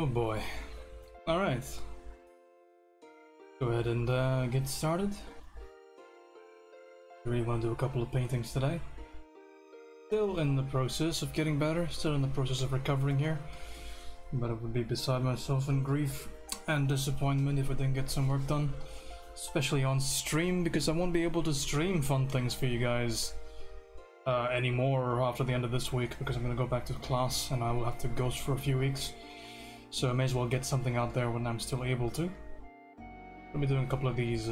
Oh boy. Alright. Go ahead and get started. I really want to do a couple of paintings today. Still in the process of getting better, still in the process of recovering here. But I would be beside myself in grief and disappointment if I didn't get some work done. Especially on stream, because I won't be able to stream fun things for you guys anymore after the end of this week, because I'm going to go back to class and I will have to ghost for a few weeks. So I may as well get something out there when I'm still able to. Let me do a couple of these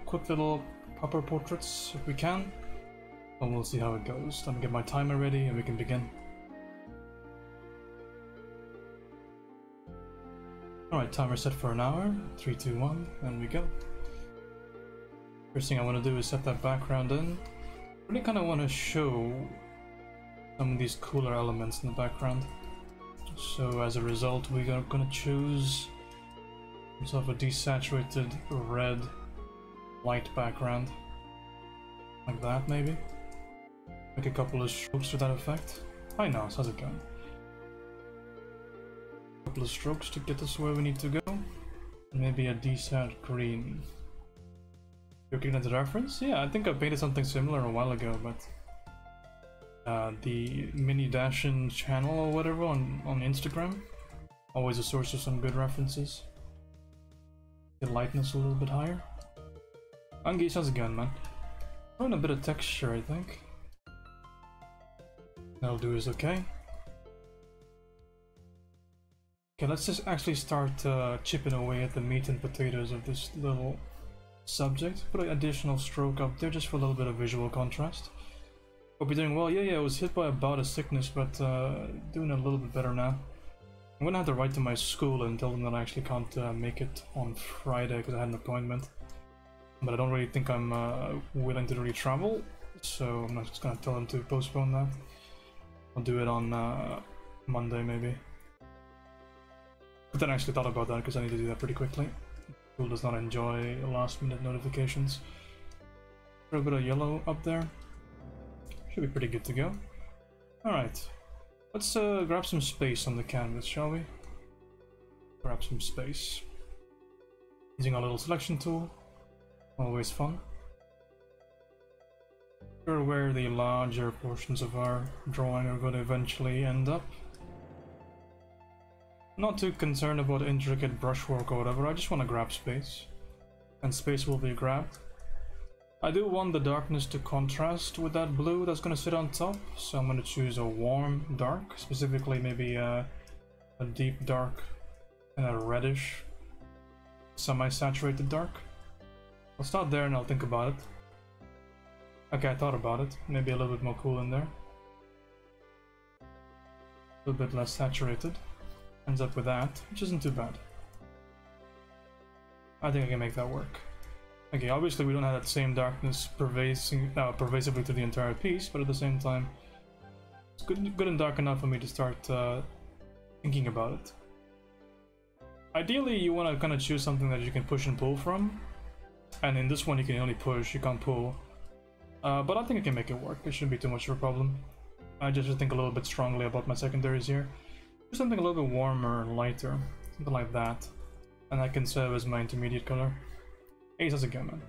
quick little proper portraits if we can, and we'll see how it goes. Let me get my timer ready and we can begin. Alright, timer set for an hour. 3, 2, 1, and we go. First thing I want to do is set that background in. Really kind of want to show some of these cooler elements in the background. So as a result, we are going to choose sort of a desaturated red light background. Like that, maybe. Make a couple of strokes to that effect. Hi Nas, how's it going? A couple of strokes to get us where we need to go. And maybe a desat green. You're getting the reference? Yeah, I think I painted something similar a while ago, but the Mini Dashin channel or whatever on Instagram, always a source of some good references. Get lightness a little bit higher. Angus, how's it going, man? Throwing a bit of texture, I think. That'll do is okay. Okay, let's just actually start chipping away at the meat and potatoes of this little subject. Put an additional stroke up there just for a little bit of visual contrast. Hope you're doing well. Yeah, I was hit by a bout of sickness, but doing a little bit better now. I'm gonna have to write to my school and tell them that I actually can't make it on Friday because I had an appointment. But I don't really think I'm willing to really travel, so I'm not just gonna tell them to postpone that. I'll do it on Monday maybe. But then I actually thought about that because I need to do that pretty quickly. School does not enjoy last minute notifications. A little bit of yellow up there. Should be pretty good to go. Alright. Let's grab some space on the canvas, shall we? Grab some space. Using our little selection tool. Always fun. Sure where the larger portions of our drawing are going to eventually end up. Not too concerned about intricate brushwork or whatever, I just want to grab space. And space will be grabbed. I do want the darkness to contrast with that blue that's going to sit on top, so I'm going to choose a warm dark, specifically maybe a deep dark and a reddish semi-saturated dark. I'll start there and I'll think about it. Okay, I thought about it. Maybe a little bit more cool in there. A little bit less saturated. Ends up with that, which isn't too bad. I think I can make that work. Okay, obviously we don't have that same darkness pervasively through the entire piece, but at the same time, it's good and dark enough for me to start thinking about it. Ideally, you want to kind of choose something that you can push and pull from, and in this one you can only push, you can't pull. But I think I can make it work. It shouldn't be too much of a problem. I just think a little bit strongly about my secondaries here. Do something a little bit warmer, lighter, something like that, and that can serve as my intermediate color. Hey, how's it going, man?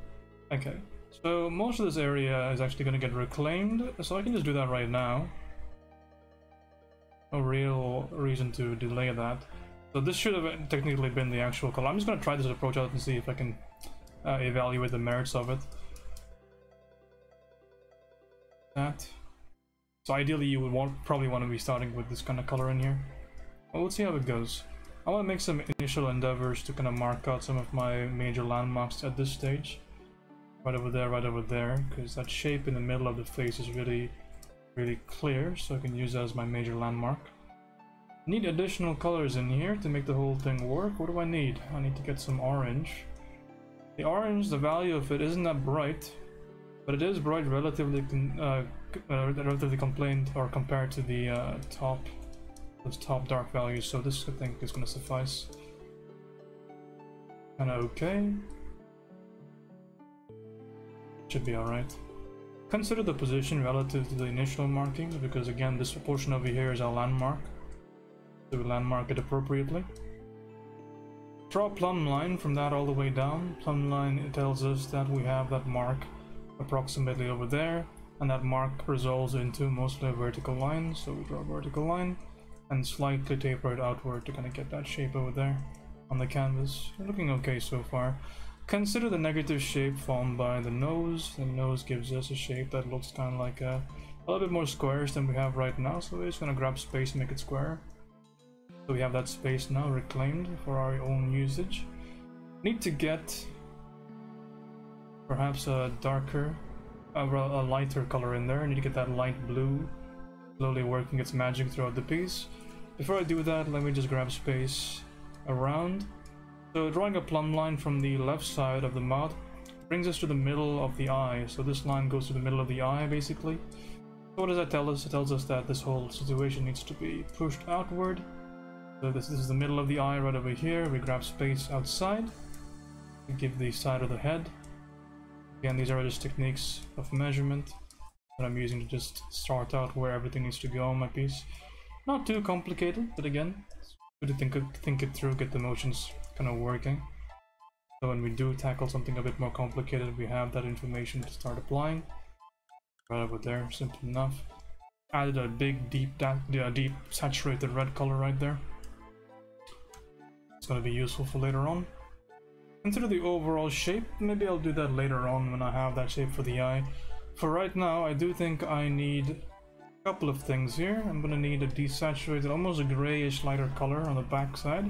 Okay, so most of this area is actually going to get reclaimed, so I can just do that right now. No real reason to delay that. So this should have technically been the actual color. I'm just going to try this approach out and see if I can evaluate the merits of it. That. So ideally you would probably want to be starting with this kind of color in here. Well, we'll see how it goes. I want to make some initial endeavors to kind of mark out some of my major landmarks at this stage. Right over there, because that shape in the middle of the face is really clear, so I can use that as my major landmark. Need additional colors in here to make the whole thing work. What do I need? I need to get some orange. The orange, the value of it isn't that bright, but it is bright relatively complained or compared to the those top dark values, so this I think is going to suffice. Kinda okay. Should be alright. Consider the position relative to the initial markings, because again this portion over here is our landmark. So we landmark it appropriately. Draw a plumb line from that all the way down. Plumb line, it tells us that we have that mark approximately over there, and that mark resolves into mostly a vertical line, so we draw a vertical line and slightly taper it outward to kind of get that shape over there on the canvas. Looking okay so far. Consider the negative shape formed by the nose. The nose gives us a shape that looks kind of like a little bit more squarish than we have right now, so we're just going to grab space and make it square. So we have that space now reclaimed for our own usage. Need to get perhaps a darker, a lighter color in there. I need to get that light blue slowly working its magic throughout the piece. Before I do that, let me just grab space around. So drawing a plumb line from the left side of the mouth brings us to the middle of the eye. So this line goes to the middle of the eye basically. So what does that tell us? It tells us that this whole situation needs to be pushed outward. So this is the middle of the eye right over here. We grab space outside. We give the side of the head. Again, these are just techniques of measurement that I'm using to just start out where everything needs to go on my piece. Not too complicated, but again, it's good to think it through, get the motions kind of working. So when we do tackle something a bit more complicated, we have that information to start applying. Right over there, simple enough. Added a big, deep saturated red color right there. It's going to be useful for later on. Consider the overall shape. Maybe I'll do that later on when I have that shape for the eye. For right now, I do think I need a couple of things here. I'm going to need a desaturated, almost a grayish lighter color on the back side.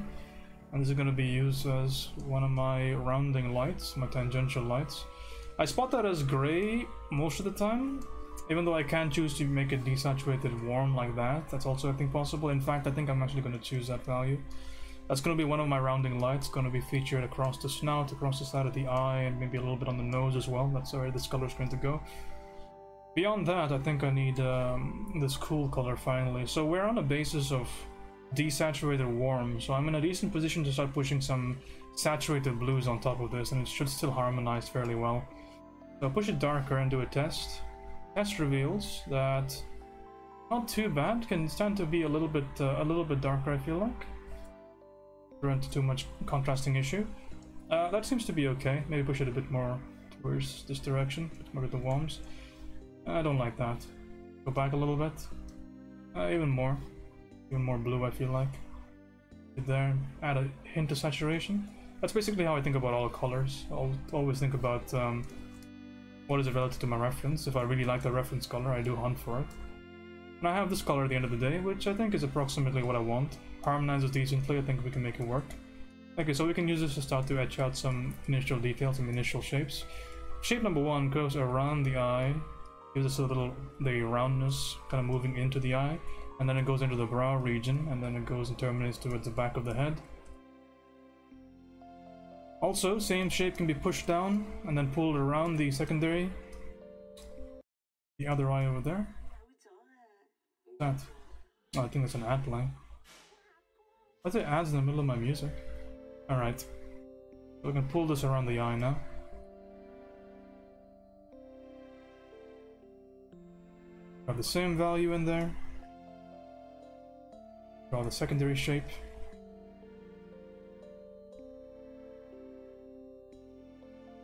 And this is going to be used as one of my rounding lights, my tangential lights. I spot that as gray most of the time, even though I can choose to make it desaturated warm like that. That's also, I think, possible. In fact, I think I'm actually going to choose that value. That's going to be one of my rounding lights, going to be featured across the snout, across the side of the eye, and maybe a little bit on the nose as well. That's where this color is going to go. Beyond that, I think I need this cool color finally. So we're on a basis of desaturated warm, so I'm in a decent position to start pushing some saturated blues on top of this, and it should still harmonize fairly well. So I'll push it darker and do a test. Test reveals that not too bad, can stand to be a little bit darker, I feel like. Run into too much contrasting issue. That seems to be okay. Maybe push it a bit more towards this direction, a bit more to the warms. I don't like that. Go back a little bit. Even more blue, I feel like. Right there, add a hint of saturation. That's basically how I think about all colors. I'll always think about what is it relative to my reference. If I really like the reference color, I do hunt for it. And I have this color at the end of the day, which I think is approximately what I want. Harmonizes decently, I think we can make it work. Okay, so we can use this to start to etch out some initial details, some initial shapes. Shape number one goes around the eye, gives us a little, the roundness kind of moving into the eye, and then it goes into the brow region, and then it goes and terminates towards the back of the head. Also, same shape can be pushed down and then pulled around the secondary, the other eye over there. What's that? Oh, I think that's an ad line. Why is it ads in the middle of my music? Alright. So we can pull this around the eye now. Have the same value in there. Draw the secondary shape.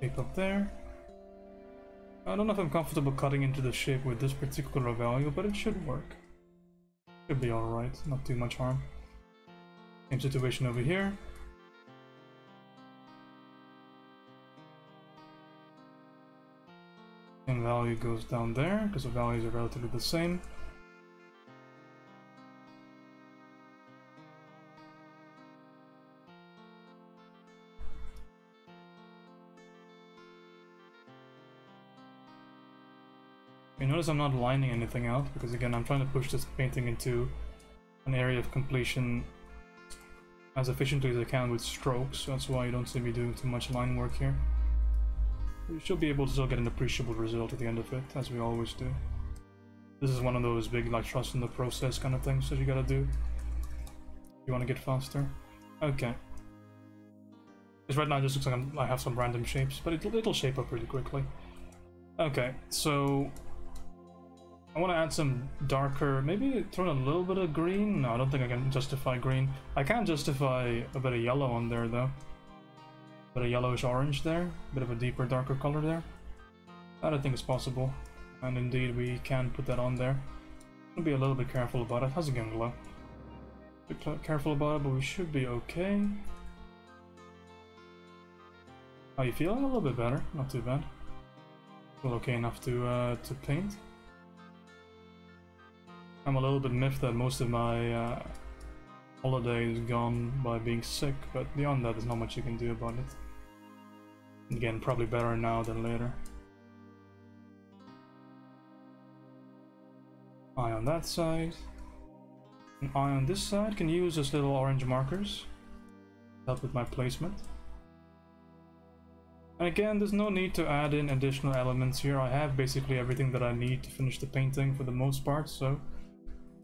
Shape up there. I don't know if I'm comfortable cutting into the shape with this particular value, but it should work. Should be alright, not too much harm. Same situation over here. Same value goes down there, because the values are relatively the same. You notice I'm not lining anything out, because again I'm trying to push this painting into an area of completion as efficiently as I can with strokes, so that's why you don't see me doing too much line work here. You should be able to still get an appreciable result at the end of it, as we always do. This is one of those big, like, trust in the process kind of things that you gotta do if you want to get faster. Okay. Because right now it just looks like I have some random shapes, but it'll shape up really quickly. Okay, so I want to add some darker, maybe throw in a little bit of green. No, I don't think I can justify green. I can justify a bit of yellow on there though. But a yellowish orange there, bit of a deeper, darker color there. That I think is possible, and indeed we can put that on there. We'll be a little bit careful about it. How's it going, Glow? Be careful about it, but we should be okay. How you feeling? A little bit better, not too bad. Feel okay enough to paint. I'm a little bit miffed that most of my holiday is gone by being sick, but beyond that, there's not much you can do about it. Again, probably better now than later. Eye on that side. An eye on this side. Can use those little orange markers. Help with my placement. And again, there's no need to add in additional elements here. I have basically everything that I need to finish the painting for the most part, so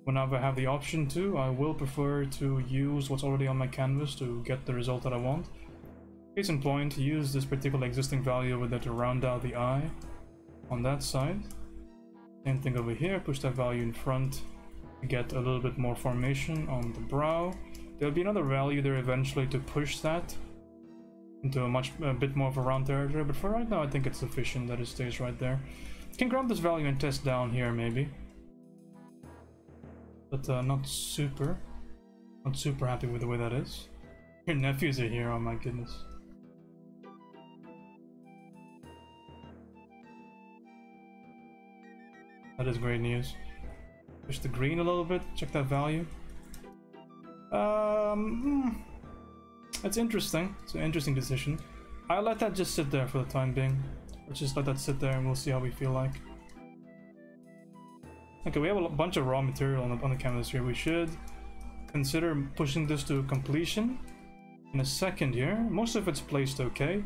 whenever I have the option to, I will prefer to use what's already on my canvas to get the result that I want. Case in point, use this particular existing value over there to round out the eye on that side. Same thing over here, push that value in front to get a little bit more formation on the brow. There'll be another value there eventually to push that into a bit more of a round territory, but for right now I think it's sufficient that it stays right there. You can grab this value and test down here maybe, but not super happy with the way that is. Your nephews are here, oh my goodness. That is great news. Push the green a little bit, check that value. That's interesting. It's an interesting decision. I'll let that just sit there for the time being. Let's just let that sit there and we'll see how we feel like. Okay, we have a bunch of raw material on the canvas here. We should consider pushing this to completion in a second here. Most of it's placed okay.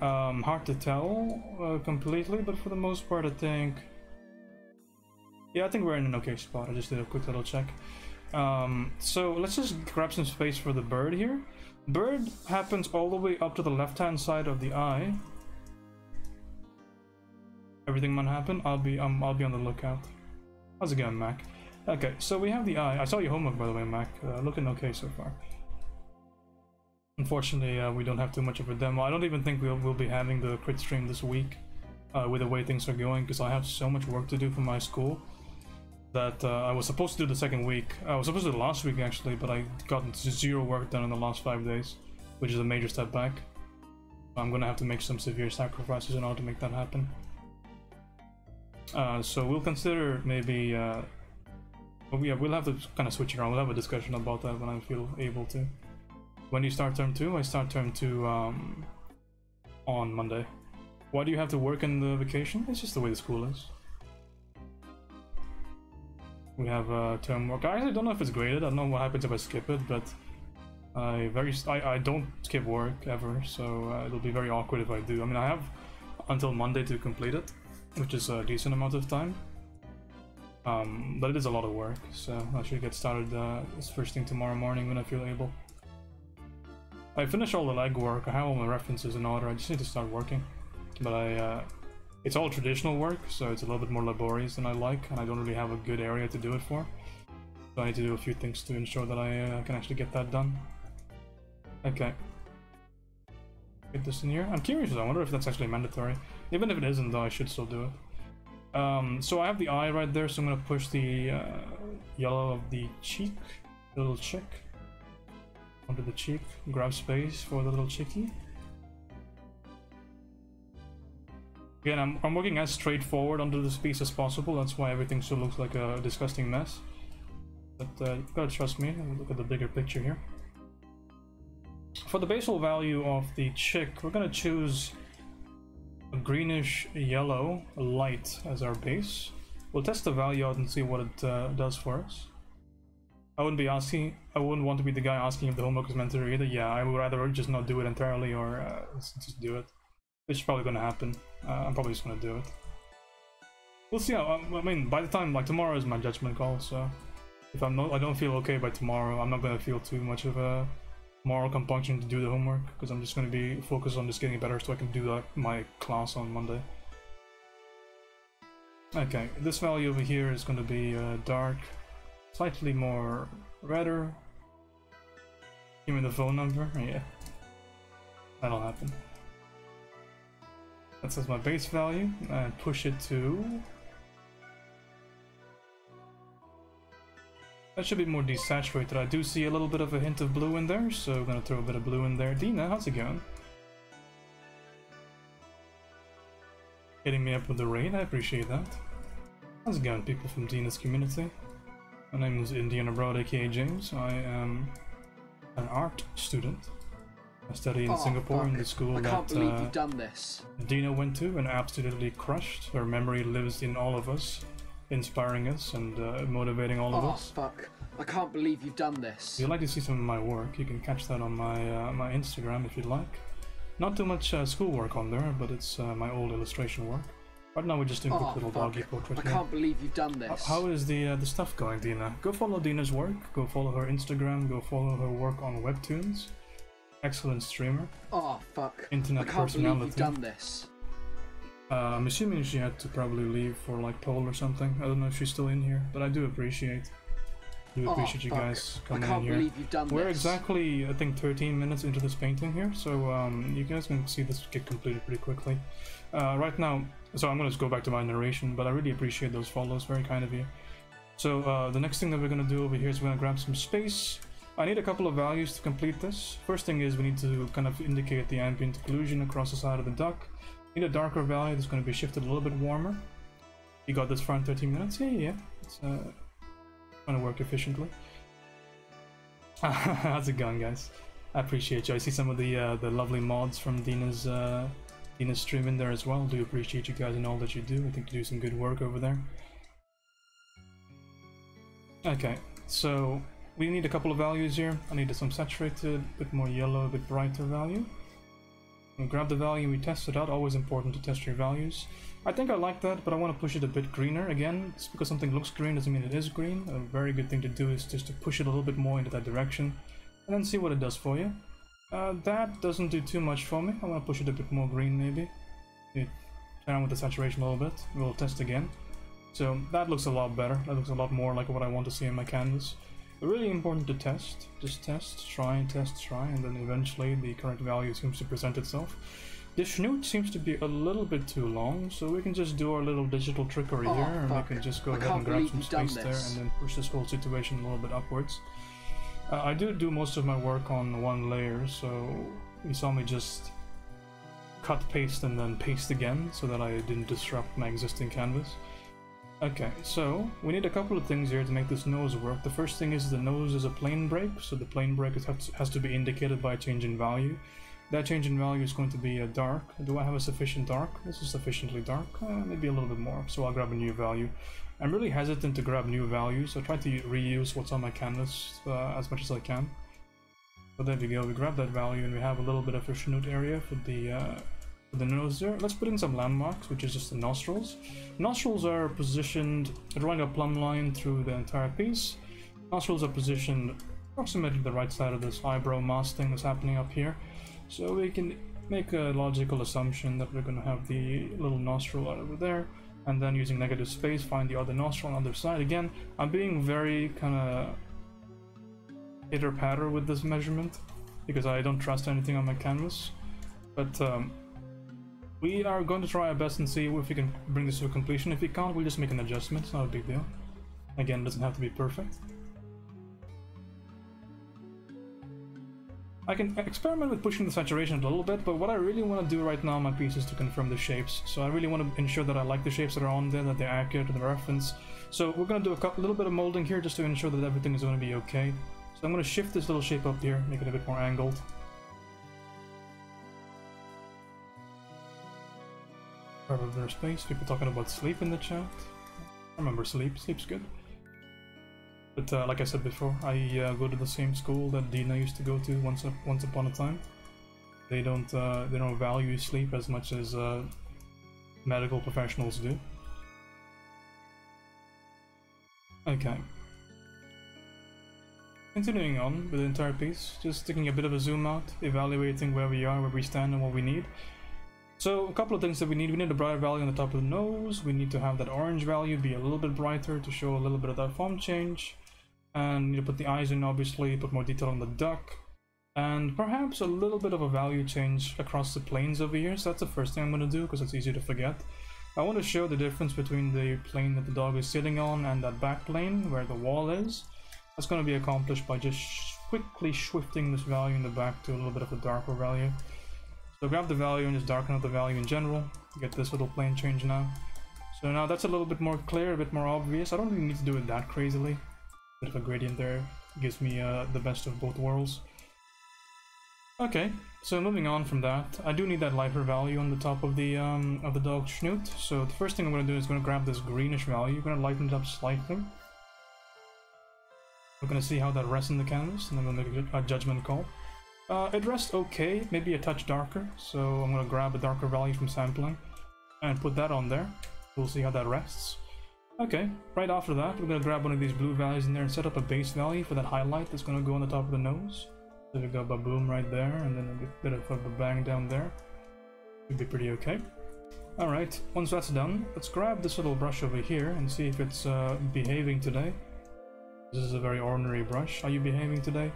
Hard to tell completely, but for the most part I think... Yeah, I think we're in an okay spot. I just did a quick little check. So let's just grab some space for the bird here. Bird happens all the way up to the left-hand side of the eye. Everything might happen. I'll be on the lookout. How's it going, Mac? Okay, so we have the eye. I saw your homework, by the way, Mac. Looking okay so far. Unfortunately, we don't have too much of a demo. I don't even think we'll be having the crit stream this week with the way things are going, because I have so much work to do for my school that I was supposed to do the second week. I was supposed to do it last week actually, but I got zero work done in the last 5 days, which is a major step back. I'm gonna have to make some severe sacrifices in order to make that happen. So we'll consider maybe, we'll have to kind of switch around. We'll have a discussion about that when I feel able to. When do you start term 2? I start term 2 on Monday. Why do you have to work in the vacation? It's just the way the school is. We have term work. I actually don't know if it's graded. I don't know what happens if I skip it, but I don't skip work ever, so it'll be very awkward if I do. I mean, I have until Monday to complete it, which is a decent amount of time. But it is a lot of work, so I should get started this first thing tomorrow morning when I feel able. I finished all the legwork. I have all my references in order. I just need to start working. But it's all traditional work, so it's a little bit more laborious than I like, and I don't really have a good area to do it for. So I need to do a few things to ensure that I can actually get that done. Okay. Get this in here. I'm curious, I wonder if that's actually mandatory. Even if it isn't, though, I should still do it. So I have the eye right there, so I'm gonna push the yellow of the cheek, the little chick, onto the cheek. Grab space for the little chickie. Again, I'm working as straightforward onto this piece as possible. That's why everything still looks like a disgusting mess. But you gotta trust me. Look at the bigger picture here. For the basal value of the chick, we're gonna choose a greenish yellow light as our base. We'll test the value out and see what it does for us. I wouldn't want to be the guy asking if the homework is meant to either. Yeah, I would rather just not do it entirely, or just do it. Which is probably gonna happen. I'm probably just gonna do it. We'll see how. I mean, by the time, like, tomorrow is my judgment call. So if I don't feel okay by tomorrow, I'm not gonna feel too much of a moral compunction to do the homework, because I'm just gonna be focused on just getting better so I can do my class on Monday. Okay, this value over here is gonna be dark, slightly more redder. Give me the phone number. Yeah. That'll happen. That says my base value, and push it to... That should be more desaturated. I do see a little bit of a hint of blue in there, so I'm gonna throw a bit of blue in there. Dina, how's it going? Hitting me up with the raid, I appreciate that. How's it going, people from Dina's community? My name is Indian Abroad, aka James. I am an art student. I study in Singapore in the school I can't believe you've done this. Dina went to and absolutely crushed. Her memory lives in all of us, inspiring us and motivating all of us. Oh fuck, I can't believe you've done this. If you'd like to see some of my work, you can catch that on my Instagram if you'd like. Not too much schoolwork on there, but it's my old illustration work. Right now we're just doing a quick little doggy portrait I here. can't believe you've done this. How is the stuff going, Dina? Go follow Dina's work, go follow her Instagram, go follow her work on Webtoons. Excellent streamer. Oh fuck, Internet I can't personality. believe you've done this. I'm assuming she had to probably leave for like Pole or something. I don't know if she's still in here, but I do appreciate you guys coming in here. I can't believe you've done We're this. exactly, I think, 13 minutes into this painting here, so you guys can see this get completed pretty quickly. Right now, so I'm gonna just go back to my narration, but I really appreciate those follows, very kind of you. So the next thing that we're gonna do over here is we're gonna grab some space. I need a couple of values to complete this. First thing is we need to kind of indicate the ambient occlusion across the side of the duck. Need a darker value that's going to be shifted a little bit warmer. You got this for 13 minutes? Yeah. It's going to work efficiently. How's it going, guys? I appreciate you. I see some of the lovely mods from Dina's stream in there as well. Do appreciate you guys and all that you do. I think you do some good work over there. Okay, so we need a couple of values here. I need some saturated, a bit more yellow, a bit brighter value. We grab the value, we test it out. Always important to test your values. I think I like that, but I want to push it a bit greener. Again, just because something looks green doesn't mean it is green. A very good thing to do is just to push it a little bit more into that direction, and then see what it does for you. That doesn't do too much for me. I want to push it a bit more green, maybe. Play around with the saturation a little bit. We'll test again. So that looks a lot better. That looks a lot more like what I want to see in my canvas. Really important to test. Just test, try, and then eventually the correct value seems to present itself. The schnoot seems to be a little bit too long, so we can just do our little digital trickery here, and we can just go ahead and grab some space there and then push this whole situation a little bit upwards. I do most of my work on one layer, so you saw me just cut, paste, and then paste again, so that I didn't disrupt my existing canvas. Okay, so we need a couple of things here to make this nose work. The first thing is the nose is a plane break, so the plane break has to be indicated by a change in value. That change in value is going to be a dark. Do I have a sufficient dark? This is sufficiently dark, maybe a little bit more, so I'll grab a new value. I'm really hesitant to grab new values, so I try to reuse what's on my canvas as much as I can. So there we go, we grab that value and we have a little bit of a schnoot area for the nose there. Let's put in some landmarks, which is just the nostrils. Nostrils are positioned, drawing a plumb line through the entire piece. Nostrils are positioned approximately the right side of this eyebrow mask thing that's happening up here. So we can make a logical assumption that we're going to have the little nostril right over there, and then using negative space, find the other nostril on the other side. Again, I'm being very kind of pitter-patter with this measurement, because I don't trust anything on my canvas. But we are going to try our best and see if we can bring this to a completion. If we can't, we'll just make an adjustment. It's not a big deal. Again, it doesn't have to be perfect. I can experiment with pushing the saturation a little bit, but what I really want to do right now on my piece is to confirm the shapes. So I really want to ensure that I like the shapes that are on there, that they're accurate to the reference. So we're going to do a little bit of molding here just to ensure that everything is going to be okay. So I'm going to shift this little shape up here, make it a bit more angled. Their space. People talking about sleep in the chat. I remember sleep. Sleep's good. But like I said before, I go to the same school that Dina used to go to once upon a time. They don't value sleep as much as medical professionals do. Okay. Continuing on with the entire piece, just taking a bit of a zoom out, evaluating where we are, where we stand, and what we need. So a couple of things that we need. We need a brighter value on the top of the nose. We need to have that orange value be a little bit brighter to show a little bit of that form change. And you need to put the eyes in, obviously, put more detail on the duck. and perhaps a little bit of a value change across the planes over here. So that's the first thing I'm going to do, because it's easy to forget. I want to show the difference between the plane that the dog is sitting on and that back plane where the wall is. That's going to be accomplished by just quickly shifting this value in the back to a little bit of a darker value. So grab the value and just darken up the value in general. Get this little plane change now. So now that's a little bit more clear, a bit more obvious. I don't really need to do it that crazily. Bit of a gradient there gives me the best of both worlds. Okay, so moving on from that, I do need that lighter value on the top of the dog's snoot. So the first thing I'm going to do is going to grab this greenish value. I'm going to lighten it up slightly. We're going to see how that rests in the canvas, and then we'll make a judgment call. It rests okay, maybe a touch darker. So I'm going to grab a darker value from sampling and put that on there. We'll see how that rests. Okay, right after that, we're going to grab one of these blue values in there and set up a base value for that highlight that's going to go on the top of the nose. So we got ba-boom right there, and then a bit of a bang down there. Should be pretty okay. Alright, once that's done, let's grab this little brush over here and see if it's behaving today. This is a very ordinary brush. Are you behaving today?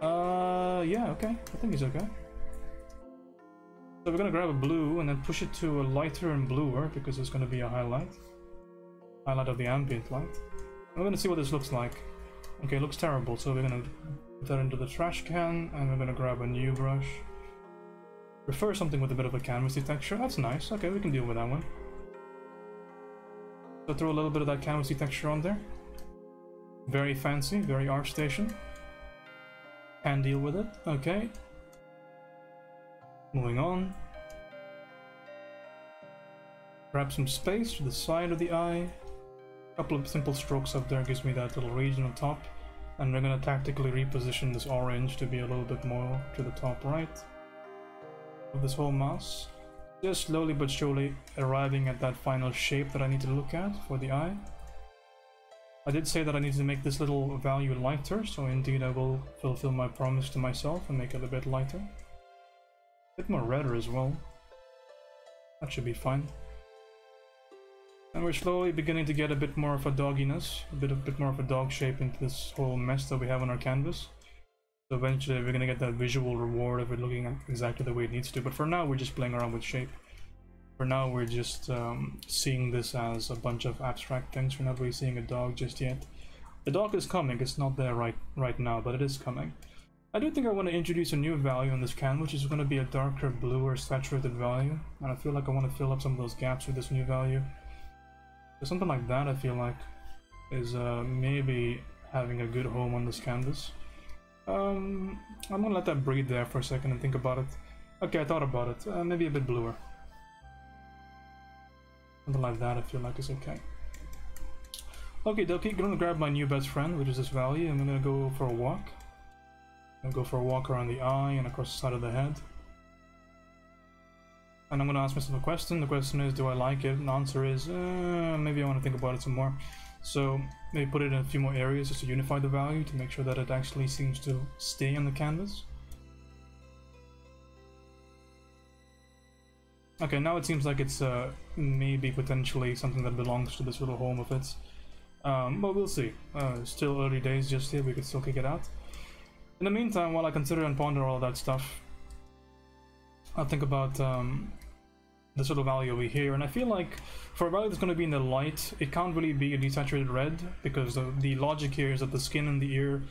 Yeah, okay. I think it's okay. So we're gonna grab a blue and then push it to a lighter and bluer, because it's gonna be a highlight. Highlight of the ambient light. We're gonna see what this looks like. Okay, it looks terrible, so we're gonna put that into the trash can, and we're gonna grab a new brush. Prefer something with a bit of a canvasy texture. That's nice. Okay, we can deal with that one. So throw a little bit of that canvasy texture on there. Very fancy, very ArtStation. Can deal with it. Okay. Moving on. Grab some space to the side of the eye. A couple of simple strokes up there gives me that little region on top. And we're going to tactically reposition this orange to be a little bit more to the top right of this whole mass. Just slowly but surely arriving at that final shape that I need to look at for the eye. I did say that I need to make this little value lighter, so indeed I will fulfill my promise to myself and make it a bit lighter. A bit more redder as well. That should be fine. And we're slowly beginning to get a bit more of a dogginess, a bit more of a dog shape into this whole mess that we have on our canvas. So eventually we're gonna get that visual reward of it looking at exactly the way it needs to, but for now we're just playing around with shape. For now we're just seeing this as a bunch of abstract things. We're not really seeing a dog just yet. The dog is coming, it's not there right now, but it is coming. I do think I want to introduce a new value on this canvas, which is going to be a darker blue or saturated value, and I feel like I want to fill up some of those gaps with this new value. So something like that I feel like is maybe having a good home on this canvas. I'm gonna let that breathe there for a second and think about it. Okay, I thought about it. Maybe a bit bluer. Something like that I feel like is okay. Okay, dokie, gonna grab my new best friend, which is this value, and I'm gonna go for a walk. I'm gonna go for a walk around the eye and across the side of the head. And I'm gonna ask myself a question. The question is, do I like it? And the answer is, maybe I want to think about it some more. So maybe put it in a few more areas just to unify the value to make sure that it actually seems to stay on the canvas. Okay, now it seems like it's maybe potentially something that belongs to this little home of its. But we'll see. Still early days just here, we could still kick it out. In the meantime, while I consider and ponder all that stuff, I'll think about this little value over here, and I feel like for a value that's going to be in the light, it can't really be a desaturated red, because the logic here is that the skin and the ear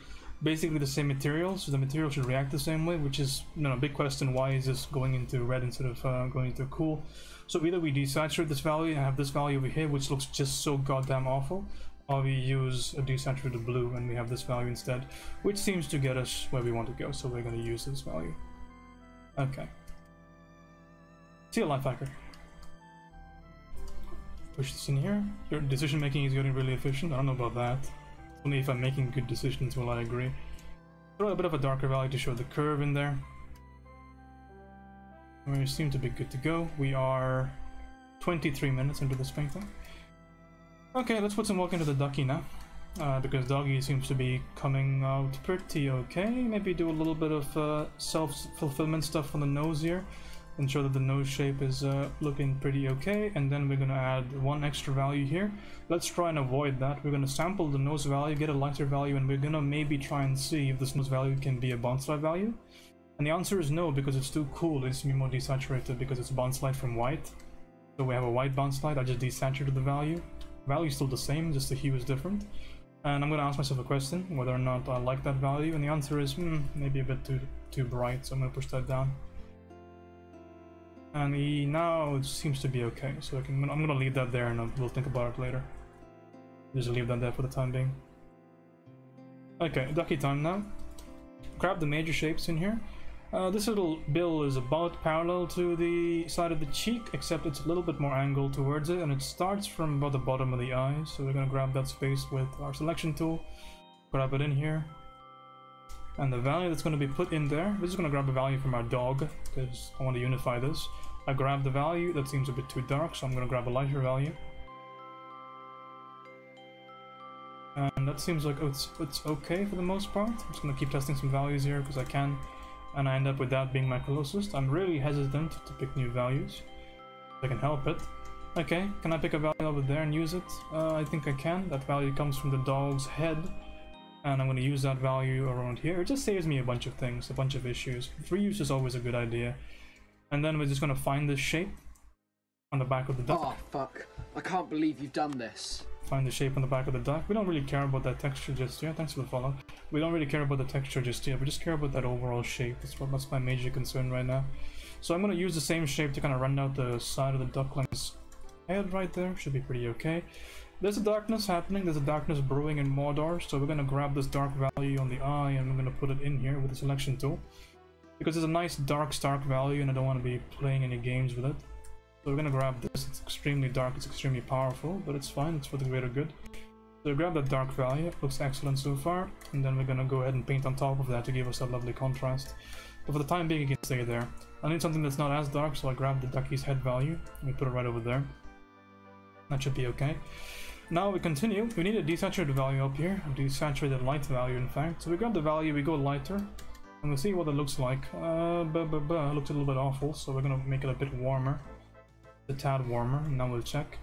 basically the same material, so the material should react the same way, which is, you know, a big question. Why is this going into red instead of going into cool? So either we desaturate this value and have this value over here, which looks just so goddamn awful, or we use a desaturated blue and we have this value instead, which seems to get us where we want to go, so we're going to use this value. Okay. See you, life hacker. Push this in here. Your decision making is getting really efficient. I don't know about that. Only if I'm making good decisions will I agree. Throw a bit of a darker value to show the curve in there. We seem to be good to go. We are 23 minutes into this painting. Okay, let's put some work into the ducky now. Because doggy seems to be coming out pretty okay. Maybe do a little bit of self-fulfillment stuff on the nose here. ensure that the nose shape is looking pretty okay, and then we're going to add one extra value here. Let's try and avoid that. We're going to sample the nose value, get a lighter value, and we're going to maybe try and see if this nose value can be a bounce light value. And the answer is no, because it's too cool. It needs to be more desaturated because it's bounce light from white. So we have a white bounce light. I just desaturated the value. Value is still the same, just the hue is different. And I'm going to ask myself a question, whether or not I like that value, and the answer is maybe a bit too bright, so I'm going to push that down. And now it seems to be okay, so I'm going to leave that there and we'll think about it later. Just leave that there for the time being. Okay, ducky time now. Grab the major shapes in here. This little bill is about parallel to the side of the cheek, except it's a little bit more angled towards it, and it starts from about the bottom of the eye. So we're going to grab that space with our selection tool, grab it in here, and the value that's going to be put in there, we're just going to grab a value from our dog, because I want to unify this. I grabbed the value, that seems a bit too dark, so I'm going to grab a lighter value. And that seems like it's okay for the most part. I'm just going to keep testing some values here, because I can. And I end up with that being my closest. I'm really hesitant to pick new values, if I can help it. Okay, can I pick a value over there and use it? I think I can. That value comes from the dog's head, and I'm going to use that value around here. It just saves me a bunch of things, a bunch of issues. Reuse is always a good idea. And then we're just going to find this shape on the back of the duck. Oh fuck, I can't believe you've done this. Find the shape on the back of the duck. We don't really care about that texture just yet. Thanks for the follow. We don't really care about the texture just yet. We just care about that overall shape. That's my major concern right now. So I'm going to use the same shape to kind of run out the side of the duckling's head right there. Should be pretty okay. There's a darkness happening. There's a darkness brewing in Mordor. So we're going to grab this dark value on the eye and we're going to put it in here with the selection tool. Because it's a nice dark stark value and I don't want to be playing any games with it. So we're gonna grab this. It's extremely dark, it's extremely powerful, but it's fine, it's for the greater good. So we grab that dark value, it looks excellent so far, and then we're gonna go ahead and paint on top of that to give us that lovely contrast. But for the time being, it can stay there. I need something that's not as dark, so I grab the ducky's head value, and we put it right over there. That should be okay. Now we continue. We need a desaturated value up here, a desaturated light value in fact. So we grab the value, we go lighter, and we'll see what it looks like. It looks a little bit awful, so we're gonna make it a bit warmer. A tad warmer. Now we'll check.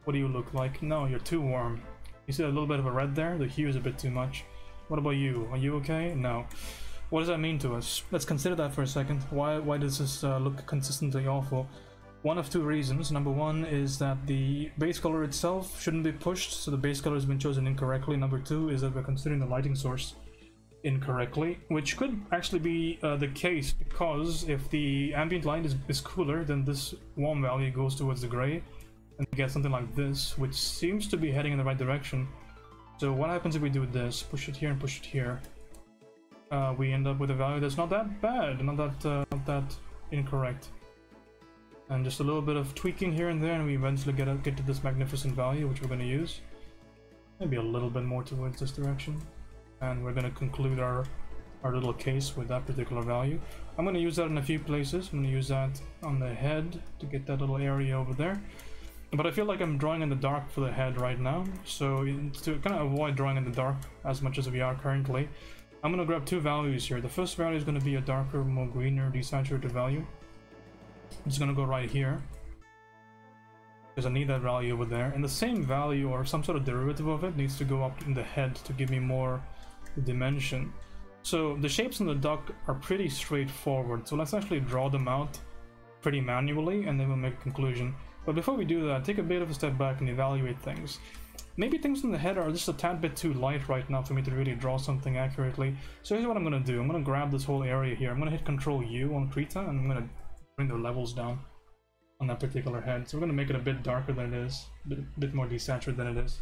What do you look like? No, you're too warm. You see a little bit of a red there? The hue is a bit too much. What about you? Are you okay? No. What does that mean to us? Let's consider that for a second. Why does this look consistently awful? One of two reasons. Number one is that the base color itself shouldn't be pushed, so the base color has been chosen incorrectly. Number two is that we're considering the lighting source incorrectly, which could actually be the case, because if the ambient light is cooler, then this warm value goes towards the gray and you get something like this, which seems to be heading in the right direction. So what happens if we do this, push it here and push it here? We end up with a value that's not that bad, not that incorrect, and just a little bit of tweaking here and there, and we eventually get to this magnificent value, which we're going to use. Maybe a little bit more towards this direction. And we're going to conclude our little case with that particular value. I'm going to use that in a few places. I'm going to use that on the head to get that little area over there. But I feel like I'm drawing in the dark for the head right now. So to kind of avoid drawing in the dark as much as we are currently, I'm going to grab two values here. The first value is going to be a darker, more greener, desaturated value. I'm just going to go right here, because I need that value over there. And the same value or some sort of derivative of it needs to go up in the head to give me more dimension. So the shapes in the duck are pretty straightforward, so let's actually draw them out pretty manually and then we'll make a conclusion. But before we do that, take a bit of a step back and evaluate things. Maybe things in the head are just a tad bit too light right now for me to really draw something accurately. So here's what I'm going to do. I'm going to grab this whole area here. I'm going to hit Control U on Krita and I'm going to bring the levels down on that particular head. So we're going to make it a bit darker than it is, a bit more desaturated than it is.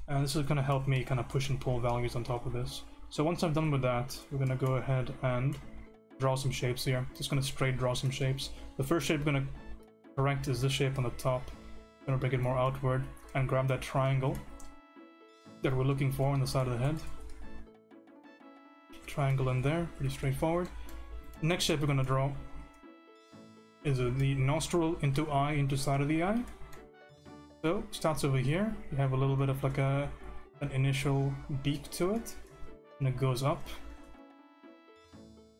And this is going to help me kind of push and pull values on top of this. So once I'm done with that, we're going to go ahead and draw some shapes here. Just going to straight draw some shapes. The first shape we're going to correct is this shape on the top. I'm going to bring it more outward and grab that triangle that we're looking for on the side of the head. Triangle in there, pretty straightforward. The next shape we're going to draw is the nostril into eye into side of the eye. So starts over here. You have a little bit of like an initial beak to it, and it goes up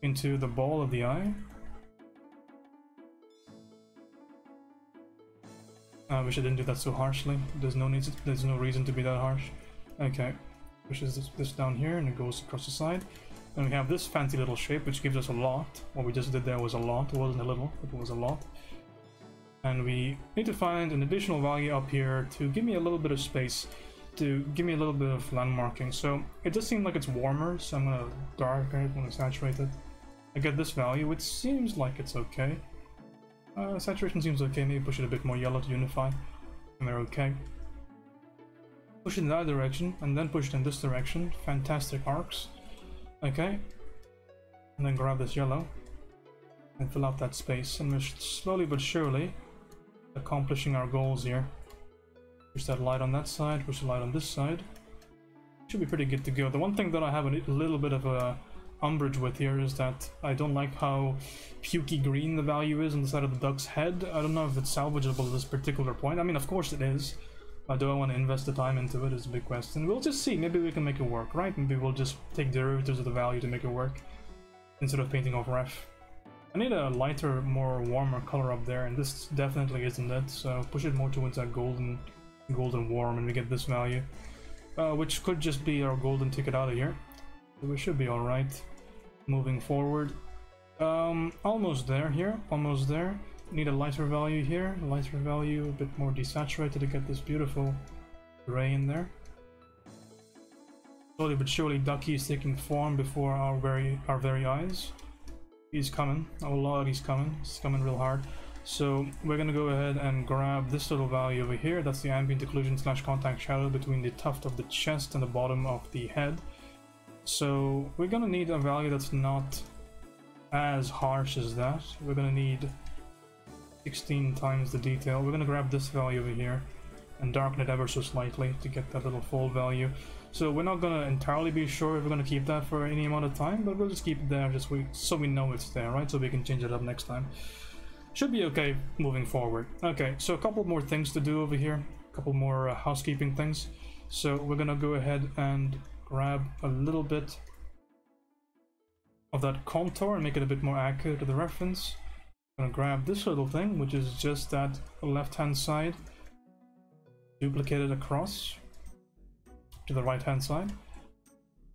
into the ball of the eye, I wish I didn't do that so harshly. There's no reason to be that harsh. Okay, pushes this down here and it goes across the side. And we have this fancy little shape which gives us a lot. What we just did there was a lot. It wasn't a little, it was a lot. And we need to find an additional value up here to give me a little bit of space, to give me a little bit of landmarking. So it does seem like it's warmer, so I'm gonna darken it, I'm gonna saturate it. I get this value, which seems like it's okay. Saturation seems okay, maybe push it a bit more yellow to unify, and they're okay. Push it in that direction, and then push it in this direction. Fantastic arcs. Okay. And then grab this yellow, and fill out that space, and we're slowly but surely accomplishing our goals here. Push that light on that side, push the light on this side. Should be pretty good to go. The one thing that I have a little bit of a umbrage with here is that I don't like how pukey green the value is on the side of the duck's head. I don't know if it's salvageable at this particular point. I mean, of course it is. Do I want to invest the time into it is a big question. We'll just see. Maybe we can make it work, right? Maybe we'll just take derivatives of the value to make it work instead of painting off ref. I need a lighter, more warmer color up there, and this definitely isn't it. So push it more towards that golden warm, and we get this value, which could just be our golden ticket out of here. So we should be all right. Moving forward, almost there here, almost there. Need a lighter value here, lighter value, a bit more desaturated to get this beautiful gray in there. Slowly but surely, Ducky is taking form before our very eyes. He's coming. Oh lord, he's coming. He's coming real hard. So we're gonna go ahead and grab this little value over here. That's the ambient occlusion / contact shadow between the tuft of the chest and the bottom of the head. So we're gonna need a value that's not as harsh as that. We're gonna need 16 times the detail. We're gonna grab this value over here and darken it ever so slightly to get that little fold value. So we're not gonna entirely be sure if we're gonna keep that for any amount of time, but we'll just keep it there just so we know it's there, right? So we can change it up next time. Should be okay moving forward. Okay, so a couple more things to do over here, a couple more housekeeping things. So we're gonna go ahead and grab a little bit of that contour and make it a bit more accurate to the reference. I'm gonna grab this little thing, which is just that left hand side, duplicate it across to the right hand side.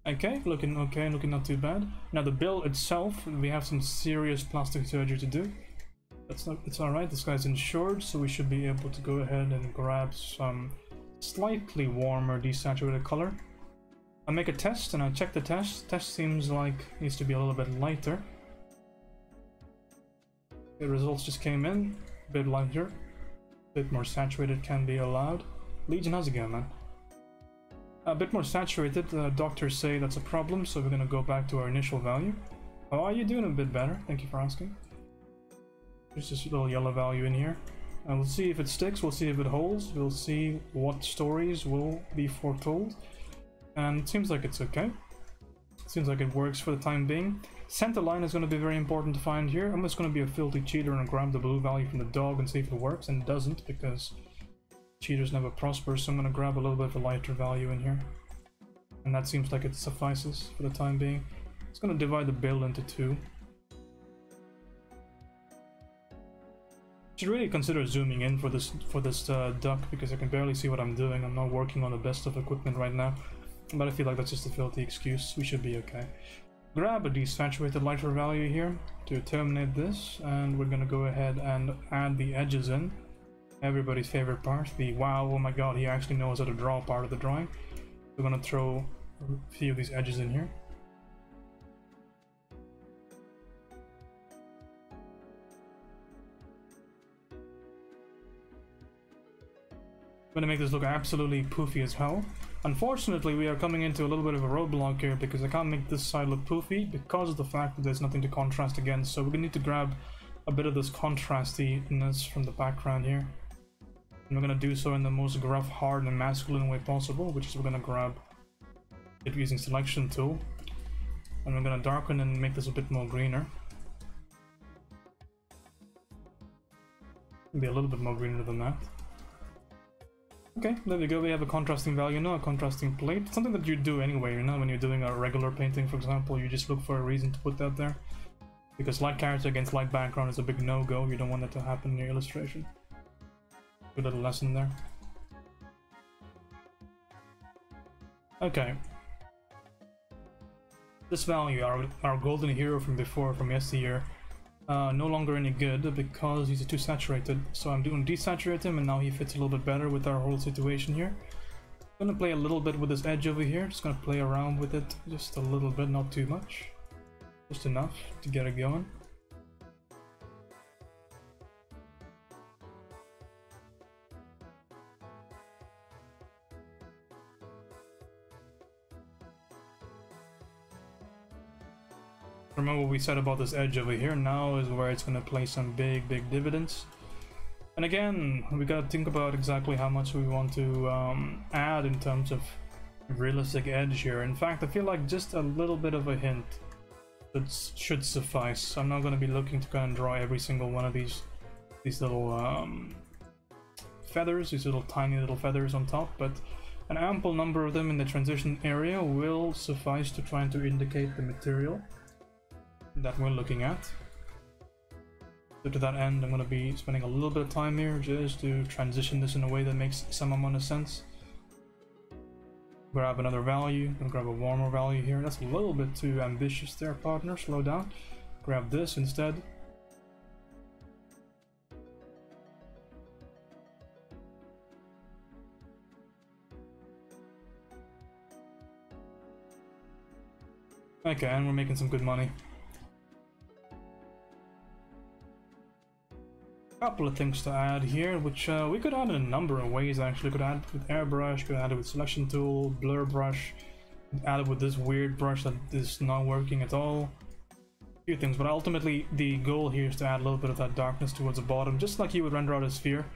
Okay, looking not too bad. Now the bill itself, we have some serious plastic surgery to do. It's alright, this guy's insured, so we should be able to go ahead and grab some slightly warmer desaturated color. I make a test and I check the test. Test seems like it needs to be a little bit lighter. The results just came in, a bit lighter, a bit more saturated can be allowed. Legion, how's it going, man? A bit more saturated, doctors say that's a problem, so we're gonna go back to our initial value. How are you doing? A bit better, thank you for asking. There's this little yellow value in here. And we'll see if it sticks, we'll see if it holds, we'll see what stories will be foretold. And it seems like it's okay. Seems like it works for the time being. Center line is going to be very important to find here. I'm just going to be a filthy cheater and grab the blue value from the dog and see if it works, and it doesn't because cheaters never prosper, so I'm going to grab a little bit of a lighter value in here. And that seems like it suffices for the time being. It's going to divide the bill into two. Should really consider zooming in for this duck because I can barely see what I'm doing. I'm not working on the best of equipment right now. But I feel like that's just a filthy excuse. We should be okay. Grab a desaturated lighter value here to terminate this, and we're gonna go ahead and add the edges in. Everybody's favorite part, the wow, oh my god, he actually knows how to draw part of the drawing. We're gonna throw a few of these edges in here. I'm gonna make this look absolutely poofy as hell. Unfortunately, we are coming into a little bit of a roadblock here because I can't make this side look poofy because of the fact that there's nothing to contrast against. So we're gonna need to grab a bit of this contrastiness from the background here. And we're gonna do so in the most gruff, hard, and masculine way possible, which is we're gonna grab it using selection tool. And we're gonna darken and make this a bit more greener. Maybe a little bit more greener than that. Okay, there we go, we have a contrasting value now, a contrasting plate. It's something that you do anyway, you know, when you're doing a regular painting, for example, you just look for a reason to put that there. Because light character against light background is a big no-go, you don't want that to happen in your illustration. Good little lesson there. Okay. This value, our golden hero from before, from yesteryear, no longer any good because he's too saturated. So I'm doing desaturate him, and now he fits a little bit better with our whole situation here. I'm gonna play a little bit with this edge over here. Just gonna play around with it just a little bit, not too much. Just enough to get it going. Remember what we said about this edge over here. Now is where it's going to play some big dividends. And again, we got to think about exactly how much we want to add in terms of realistic edge here. In fact, I feel like just a little bit of a hint that should suffice. I'm not going to be looking to kind of draw every single one of these little feathers, these little tiny little feathers on top, but an ample number of them in the transition area will suffice to try to indicate the material that we're looking at. So to that end, I'm going to be spending a little bit of time here just to transition this in a way that makes some amount of sense. Grab another value, and grab a warmer value here. That's a little bit too ambitious there, partner. Slow down. Grab this instead. Okay, and we're making some good money. Couple of things to add here, which we could add in a number of ways actually. Could add it with airbrush, could add it with selection tool, blur brush, add it with this weird brush that is not working at all. A few things, but ultimately the goal here is to add a little bit of that darkness towards the bottom, just like you would render out a sphere.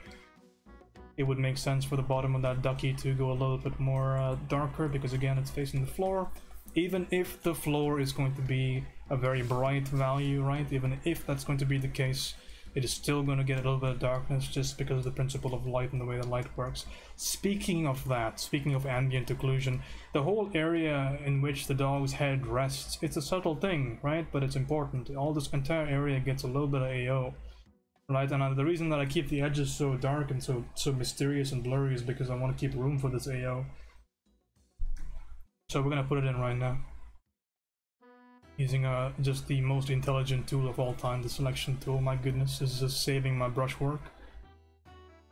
It would make sense for the bottom of that ducky to go a little bit more darker, because again it's facing the floor. Even if the floor is going to be a very bright value, right? Even if that's going to be the case, it is still going to get a little bit of darkness just because of the principle of light and the way that light works. Speaking of that, speaking of ambient occlusion, the whole area in which the dog's head rests, it's a subtle thing, right? But it's important. All this entire area gets a little bit of AO, right? And the reason that I keep the edges so dark and so mysterious and blurry is because I want to keep room for this AO. So we're going to put it in right now. Using just the most intelligent tool of all time, the selection tool. My goodness, this is just saving my brush work.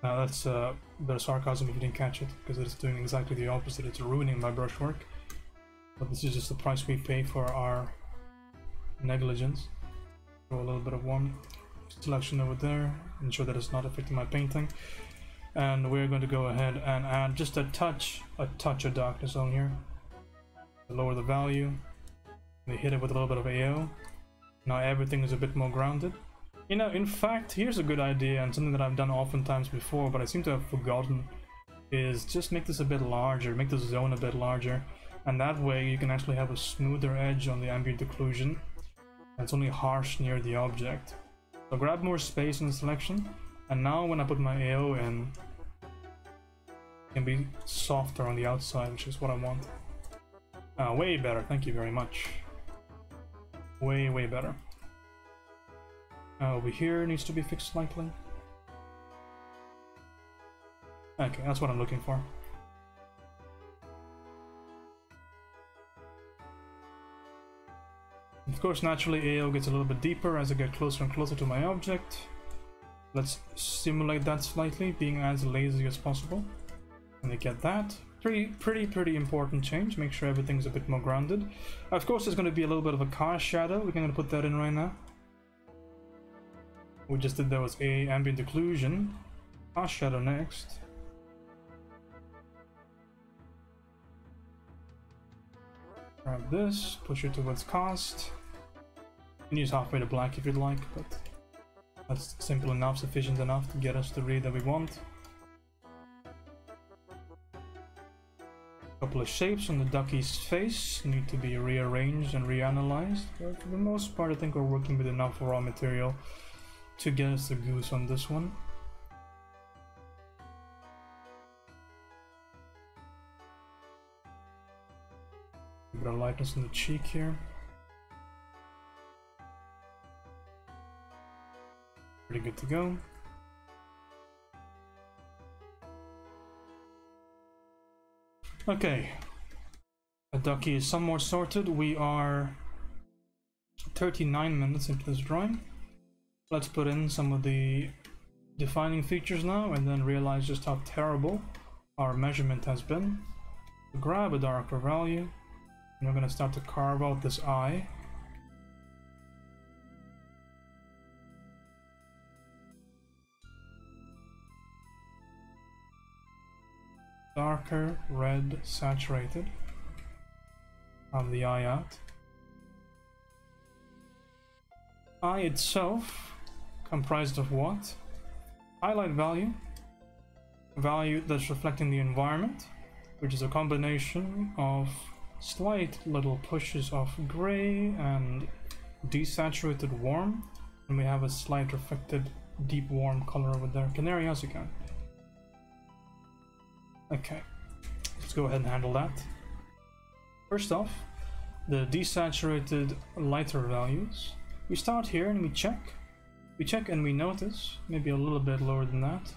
Now that's a bit of sarcasm if you didn't catch it, because it's doing exactly the opposite. It's ruining my brush work. But this is just the price we pay for our negligence. Throw a little bit of warm selection over there, ensure that it's not affecting my painting. And we're going to go ahead and add just a touch of darkness on here. Lower the value. They hit it with a little bit of AO. Now everything is a bit more grounded. You know, in fact, here's a good idea, and something that I've done oftentimes before, but I seem to have forgotten, is just make this a bit larger, make the zone a bit larger, and that way you can actually have a smoother edge on the ambient occlusion, and it's only harsh near the object. So grab more space in the selection, and now when I put my AO in, it can be softer on the outside, which is what I want. Way better, thank you very much. Way better. Over here needs to be fixed slightly. Okay, that's what I'm looking for. Of course, naturally AO gets a little bit deeper as I get closer and closer to my object. Let's simulate that slightly, being as lazy as possible. And they get that. Pretty important change. Make sure everything's a bit more grounded. Of course, there's going to be a little bit of a car shadow. We're going to put that in right now. We just did that was a ambient occlusion. Car shadow next. Grab this, push it towards cast. You can use halfway to black if you'd like, but that's simple enough, sufficient enough to get us the read that we want. Couple of shapes on the ducky's face need to be rearranged and reanalyzed, but for the most part I think we're working with enough raw material to get us the goose on this one. A bit of lightness in the cheek here. Pretty good to go. Okay, the ducky is somewhat sorted. We are 39 minutes into this drawing. Let's put in some of the defining features now and then realize just how terrible our measurement has been. Grab a darker value and we're going to start to carve out this eye. Darker red saturated. Have the eye out. Eye itself comprised of what? Highlight value, value that's reflecting the environment, which is a combination of slight little pushes of gray and desaturated warm, and we have a slight reflected deep warm color over there. Canary, how's it going? Okay, let's go ahead and handle that. First off, the desaturated lighter values. We start here and we check. We check and we notice, maybe a little bit lower than that.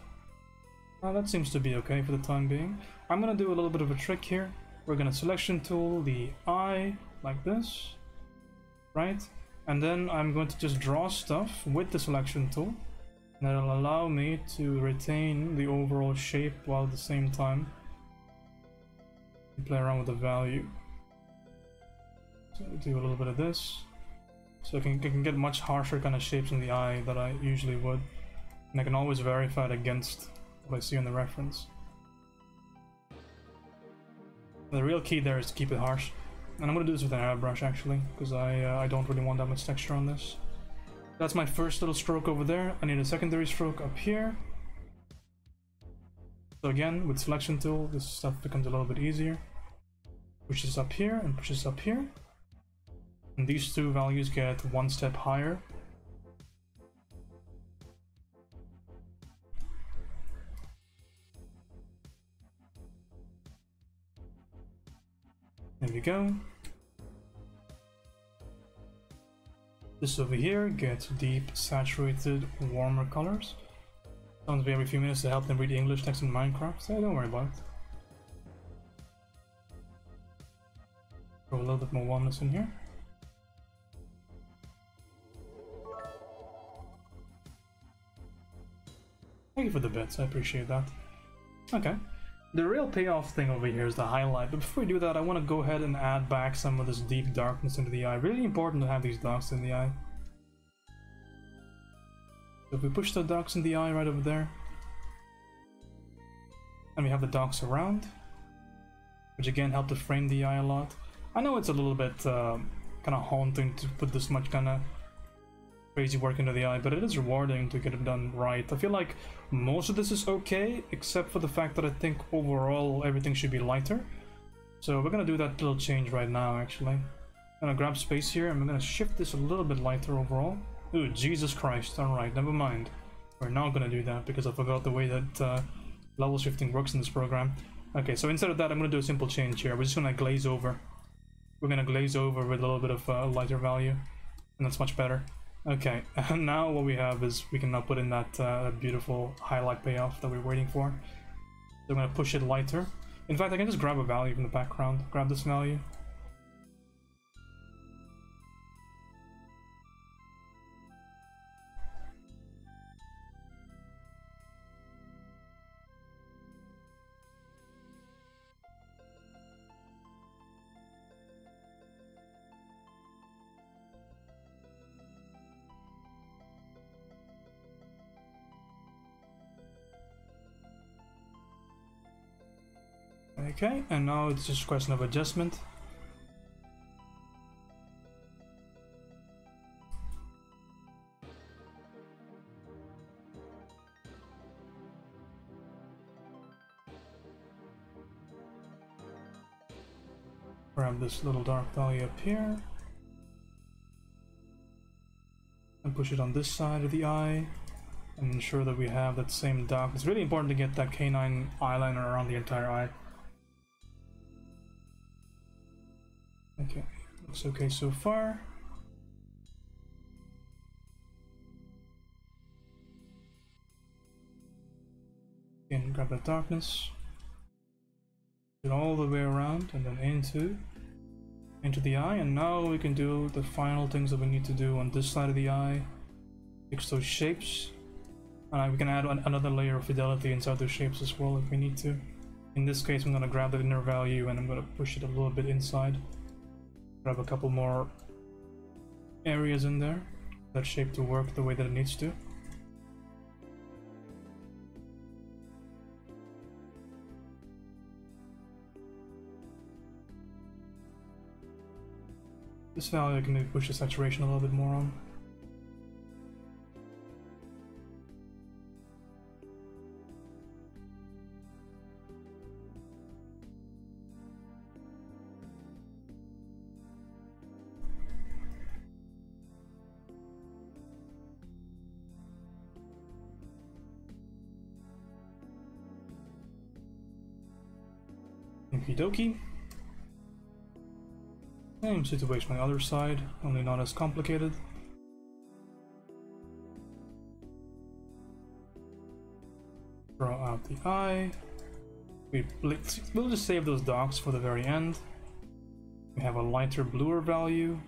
That seems to be okay for the time being. I'm gonna do a little bit of a trick here. We're gonna selection tool the eye like this, right? And then I'm going to just draw stuff with the selection tool. And that'll allow me to retain the overall shape while at the same time play around with the value. So do a little bit of this. So I can get much harsher kind of shapes in the eye that I usually would. And I can always verify it against what I see in the reference. The real key there is to keep it harsh. And I'm going to do this with an airbrush actually, because I don't really want that much texture on this. That's my first little stroke over there. I need a secondary stroke up here. So again, with selection tool, this stuff becomes a little bit easier. Pushes up here and pushes up here. And these two values get one step higher. There we go. This over here gets deep, saturated, warmer colors. Sounds every few minutes to help them read English text in Minecraft, so don't worry about it. Throw a little bit more warmness in here. Thank you for the bits, I appreciate that. Okay. The real payoff thing over here is the highlight, but before we do that I want to go ahead and add back some of this deep darkness into the eye. Really important to have these darks in the eye. So if we push the darks in the eye right over there, and we have the darks around, which again help to frame the eye a lot. I know it's a little bit kind of haunting to put this much kind of crazy work into the eye, but it is rewarding to get it done right. I feel like most of this is okay, except for the fact that I think overall everything should be lighter. So we're gonna do that little change right now actually. I'm gonna grab space here and we're gonna shift this a little bit lighter overall. Ooh, Jesus Christ, alright, never mind. We're not gonna do that because I forgot the way that level shifting works in this program. Okay, so instead of that I'm gonna do a simple change here. We're just gonna glaze over. We're gonna glaze over with a little bit of lighter value, and that's much better. Okay, and now what we have is we can now put in that beautiful highlight payoff that we're waiting for. So I'm going to push it lighter. In fact, I can just grab a value from the background. Grab this value. Okay, and now it's just a question of adjustment. Grab this little dark value up here and push it on this side of the eye and ensure that we have that same dark. It's really important to get that canine eyeliner around the entire eye. Okay, looks okay so far. Again, grab that darkness. it all the way around and then into the eye. And now we can do the final things that we need to do on this side of the eye. Fix those shapes. We can add another layer of fidelity inside those shapes as well if we need to. In this case, I'm going to grab the inner value and I'm going to push it a little bit inside. Grab a couple more areas in there. That shape to work the way that it needs to. This value I can maybe push the saturation a little bit more on. Okie dokie. Same situation on the other side, only not as complicated. Draw out the eye. We'll just save those dots for the very end. We have a lighter bluer value,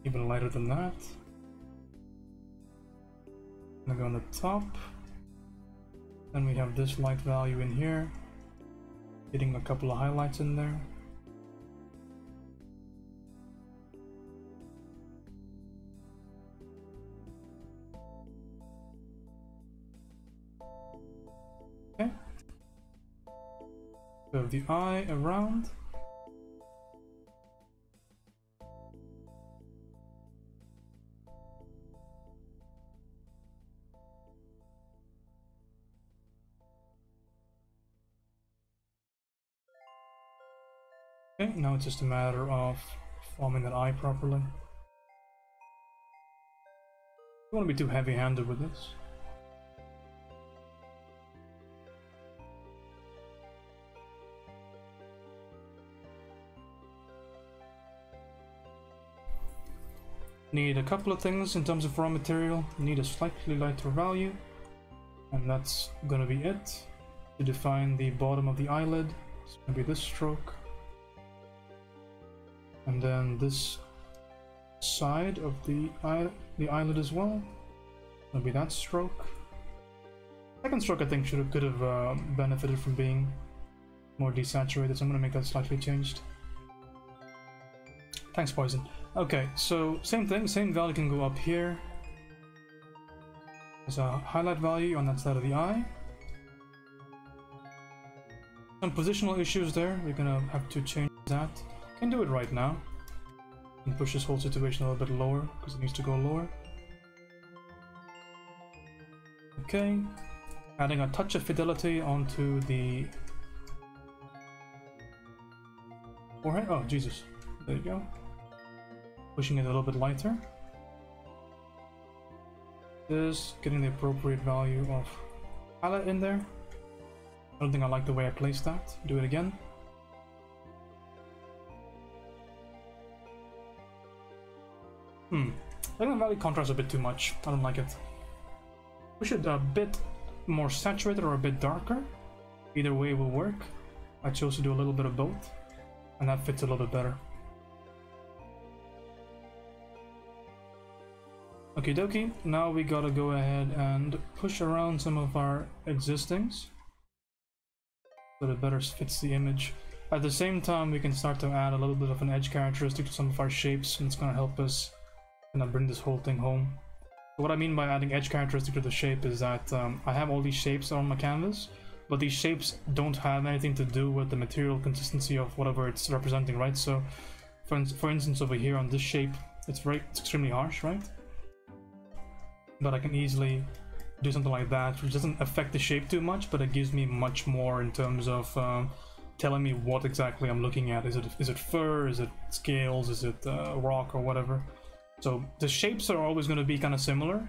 even lighter than that. I'm gonna go on the top. Then we have this light value in here, getting a couple of highlights in there. Okay. So the eye around. Okay, now it's just a matter of forming that eye properly. Don't want to be too heavy-handed with this. Need a couple of things in terms of raw material. Need a slightly lighter value, and that's gonna be it. To define the bottom of the eyelid, it's gonna be this stroke. And then this side of the eyelid as well, gonna be that stroke. Second stroke I think could have benefited from being more desaturated, so I'm gonna make that slightly changed. Thanks, Poison. Okay, so same thing, same value can go up here. There's a highlight value on that side of the eye. Some positional issues there, we're gonna have to change that. Can do it right now. And push this whole situation a little bit lower, because it needs to go lower. Okay, adding a touch of fidelity onto the forehead. Oh, Jesus. There you go. Pushing it a little bit lighter. Just getting the appropriate value of highlight in there. I don't think I like the way I placed that. Do it again. I think the value contrasts a bit too much. I don't like it. Push it a bit more saturated or a bit darker. Either way will work. I chose to do a little bit of both, and that fits a little bit better. Okie dokie, now we gotta go ahead and push around some of our existings so that it better fits the image. At the same time, we can start to add a little bit of an edge characteristic to some of our shapes, and it's gonna help us kind of bring this whole thing home. So what I mean by adding edge characteristic to the shape is that I have all these shapes on my canvas, but these shapes don't have anything to do with the material consistency of whatever it's representing, right? So for instance, over here on this shape, it's extremely harsh, right? But I can easily do something like that, which doesn't affect the shape too much, but it gives me much more in terms of telling me what exactly I'm looking at. Is it fur? Is it scales? Is it rock or whatever? So the shapes are always going to be kind of similar,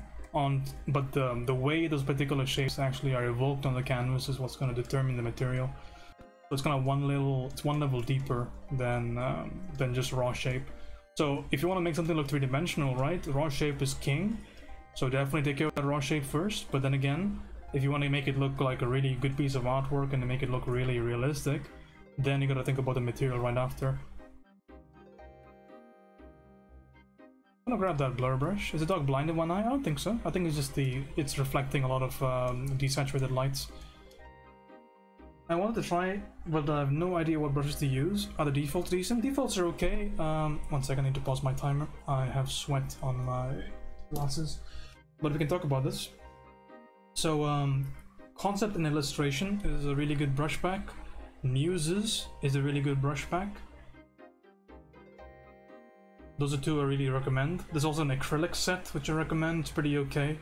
but the way those particular shapes actually are evoked on the canvas is what's going to determine the material. So it's kind of one level deeper than just raw shape. So if you want to make something look three-dimensional, right? Raw shape is king. So definitely take care of that raw shape first, but then again, if you want to make it look like a really good piece of artwork and to make it look really realistic, Then you gotta think about the material right after. I'm gonna grab that blur brush. Is the dog blind in one eye? I don't think so. I think it's just it's reflecting a lot of desaturated lights. I wanted to try, but I have no idea what brushes to use. Are the defaults decent? Defaults are okay. 1 second, I need to pause my timer. I have sweat on my glasses. But we can talk about this. So, Concept and Illustration is a really good brush pack. Muses is a really good brush pack. Those are two I really recommend. There's also an acrylic set, which I recommend. It's pretty okay.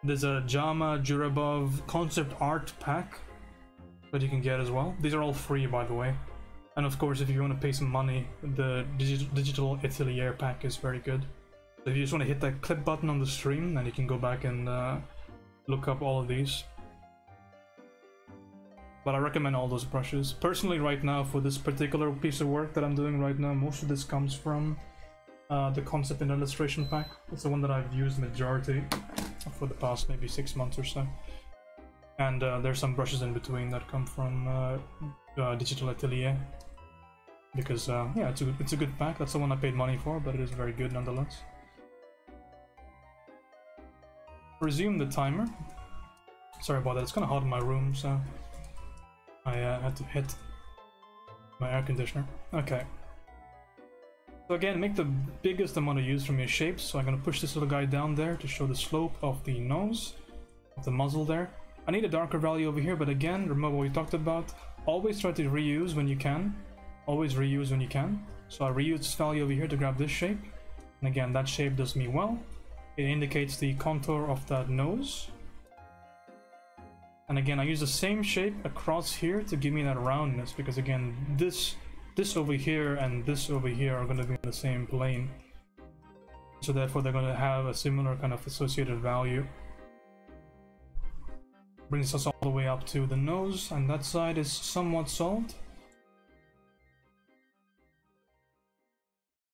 There's a Jama Jurabov concept art pack that you can get as well. These are all free, by the way. And of course, if you want to pay some money, the digital atelier pack is very good. So if you just want to hit that clip button on the stream, then you can go back and look up all of these. But I recommend all those brushes. Personally, right now, for this particular piece of work that I'm doing right now, most of this comes from the Concept and Illustration pack. It's the one that I've used majority for the past maybe 6 months or so. And there's some brushes in between that come from Digital Atelier. Because, yeah, it's a good pack. That's the one I paid money for, but it is very good nonetheless. Resume the timer. Sorry about that, it's kind of hot in my room, so I had to hit my air conditioner. Okay. So again, make the biggest amount of use from your shapes. So I'm going to push this little guy down there to show the slope of the nose, of the muzzle there. I need a darker value over here, but again, remember what we talked about. Always try to reuse when you can. Always reuse when you can. So I reuse this value over here to grab this shape. And again, that shape does me well. It indicates the contour of that nose. And again, I use the same shape across here to give me that roundness, because again, this over here and this over here are going to be in the same plane. So therefore they're going to have a similar kind of associated value. Brings us all the way up to the nose, and that side is somewhat solved.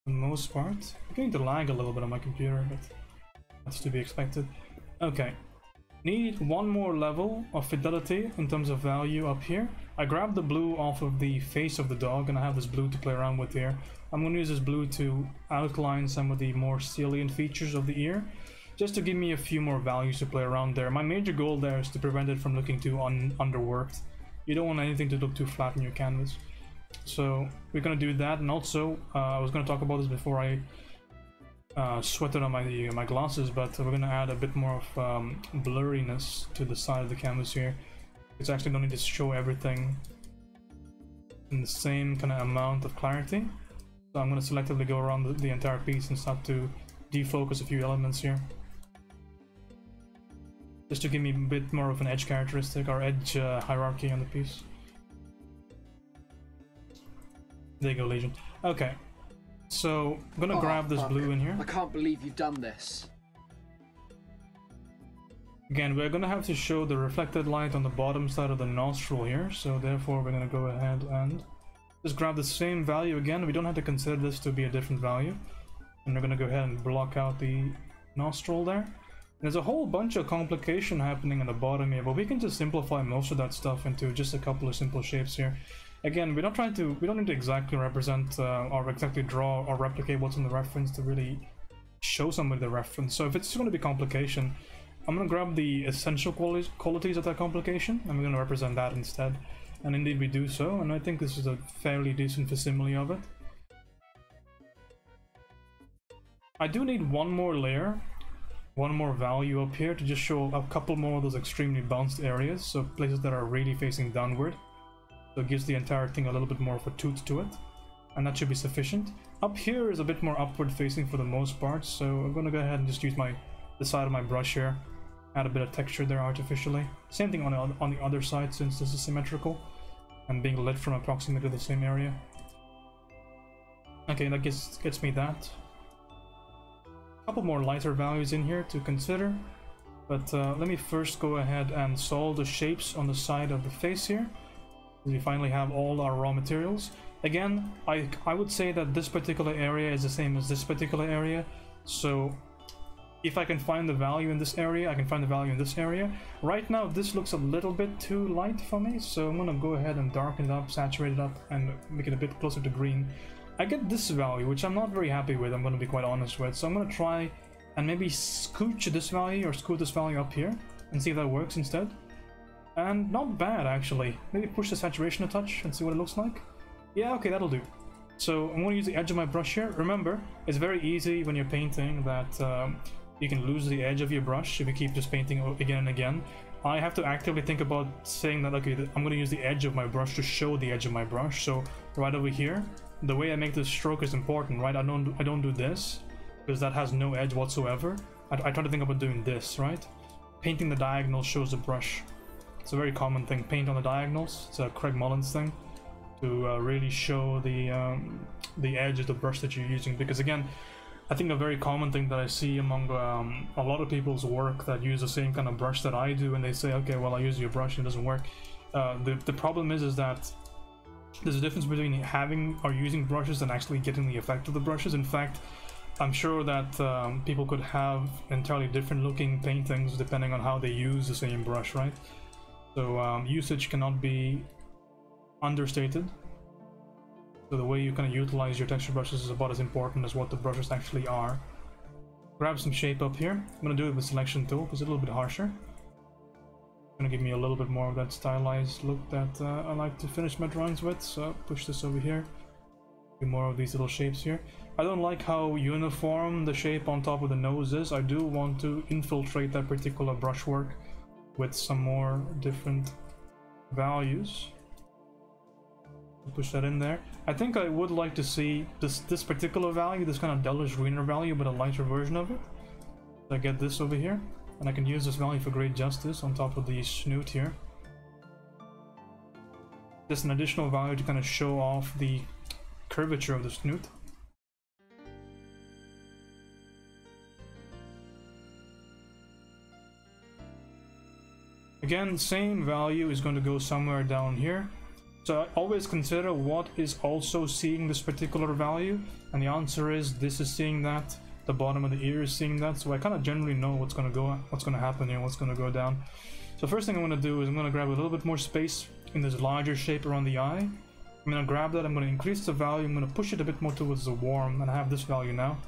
For the most part. I'm getting to lag a little bit on my computer, but that's to be expected. Okay. Need one more level of fidelity in terms of value up here. I grabbed the blue off of the face of the dog, and I have this blue to play around with here. I'm going to use this blue to outline some of the more salient features of the ear, just to give me a few more values to play around there. My major goal there is to prevent it from looking too underworked. You don't want anything to look too flat in your canvas. So we're going to do that, and also I was going to talk about this before I sweated on my glasses, but we're going to add a bit more of blurriness to the side of the canvas here. It's actually don't need to show everything in the same kind of amount of clarity. So I'm going to selectively go around the entire piece and start to defocus a few elements here, just to give me a bit more of an edge characteristic or edge hierarchy on the piece. There you go, Legion. Okay. So, I'm gonna grab this blue in here. I can't believe you've done this. Again, we're gonna have to show the reflected light on the bottom side of the nostril here, so therefore we're gonna go ahead and just grab the same value again. We don't have to consider this to be a different value. And we're gonna go ahead and block out the nostril there. There's a whole bunch of complication happening in the bottom here, but we can just simplify most of that stuff into just a couple of simple shapes here. Again, we don't need to exactly represent or exactly draw or replicate what's in the reference to really show somebody the reference. So if it's going to be complication, I'm going to grab the essential qualities of that complication, and we're going to represent that instead. And indeed we do so, and I think this is a fairly decent facsimile of it. I do need one more layer, one more value up here to just show a couple more of those extremely bounced areas, so places that are really facing downward. So it gives the entire thing a little bit more of a tooth to it, and that should be sufficient. Up here is a bit more upward facing for the most part, so I'm going to go ahead and just use the side of my brush here, add a bit of texture there artificially. Same thing on the other side, since this is symmetrical and being lit from approximately the same area. Okay, that gets me that. A couple more lighter values in here to consider, but let me first go ahead and solve the shapes on the side of the face here. We finally have all our raw materials. Again, I would say that this particular area is the same as this particular area, so if I can find the value in this area, I can find the value in this area. Right now, this looks a little bit too light for me, so I'm gonna go ahead and darken it up, saturate it up, and make it a bit closer to green. I get this value, which I'm not very happy with, I'm gonna be quite honest with, so I'm gonna try and maybe scooch this value or scoot this value up here and see if that works instead. And not bad, actually. Maybe push the saturation a touch and see what it looks like. Yeah, okay, that'll do. So I'm going to use the edge of my brush here. Remember, it's very easy when you're painting that you can lose the edge of your brush if you keep just painting again and again. I have to actively think about saying that, okay, I'm going to use the edge of my brush to show the edge of my brush. So right over here, the way I make this stroke is important, right? I don't do this because that has no edge whatsoever. I try to think about doing this, right? Painting the diagonal shows the brush. It's a very common thing. Paint on the diagonals. It's a Craig Mullins thing to really show the edge of the brush that you're using. Because again, I think a very common thing that I see among a lot of people's work that use the same kind of brush that I do, and they say, okay, well, I use your brush and it doesn't work. The problem is that there's a difference between having or using brushes and actually getting the effect of the brushes. In fact, I'm sure that people could have entirely different looking paintings depending on how they use the same brush, right? So usage cannot be understated. So the way you kind of utilize your texture brushes is about as important as what the brushes actually are. Grab some shape up here. I'm going to do it with selection tool because it's a little bit harsher. It's going to give me a little bit more of that stylized look that I like to finish my drawings with. So push this over here. Do more of these little shapes here. I don't like how uniform the shape on top of the nose is. I do want to infiltrate that particular brushwork with some more different values. Push that in there. I think I would like to see this particular value, this kind of dullish greener value, but a lighter version of it. So I get this over here, and I can use this value for great justice on top of the snoot here. Just an additional value to kind of show off the curvature of the snoot. Again, same value is going to go somewhere down here. So I always consider what is also seeing this particular value, and the answer is this is seeing that, the bottom of the ear is seeing that, so I kind of generally know what's going to happen here, what's going to go down. So first thing I'm going to do is I'm going to grab a little bit more space in this larger shape around the eye. I'm going to grab that, I'm going to increase the value, I'm going to push it a bit more towards the warm, and I have this value now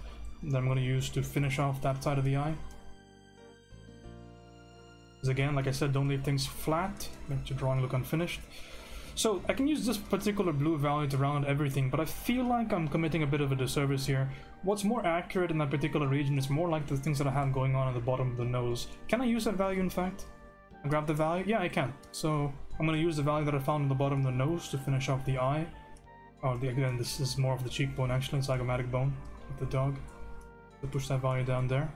that I'm going to use to finish off that side of the eye. Because again, like I said, don't leave things flat, make your drawing look unfinished. So I can use this particular blue value to round everything, but I feel like I'm committing a bit of a disservice here. What's more accurate in that particular region is more like the things that I have going on at the bottom of the nose. Can I use that value in fact? I grab the value? Yeah, I can. So I'm going to use the value that I found on the bottom of the nose to finish off the eye. Oh, again, this is more of the cheekbone actually, zygomatic bone of the dog. So push that value down there.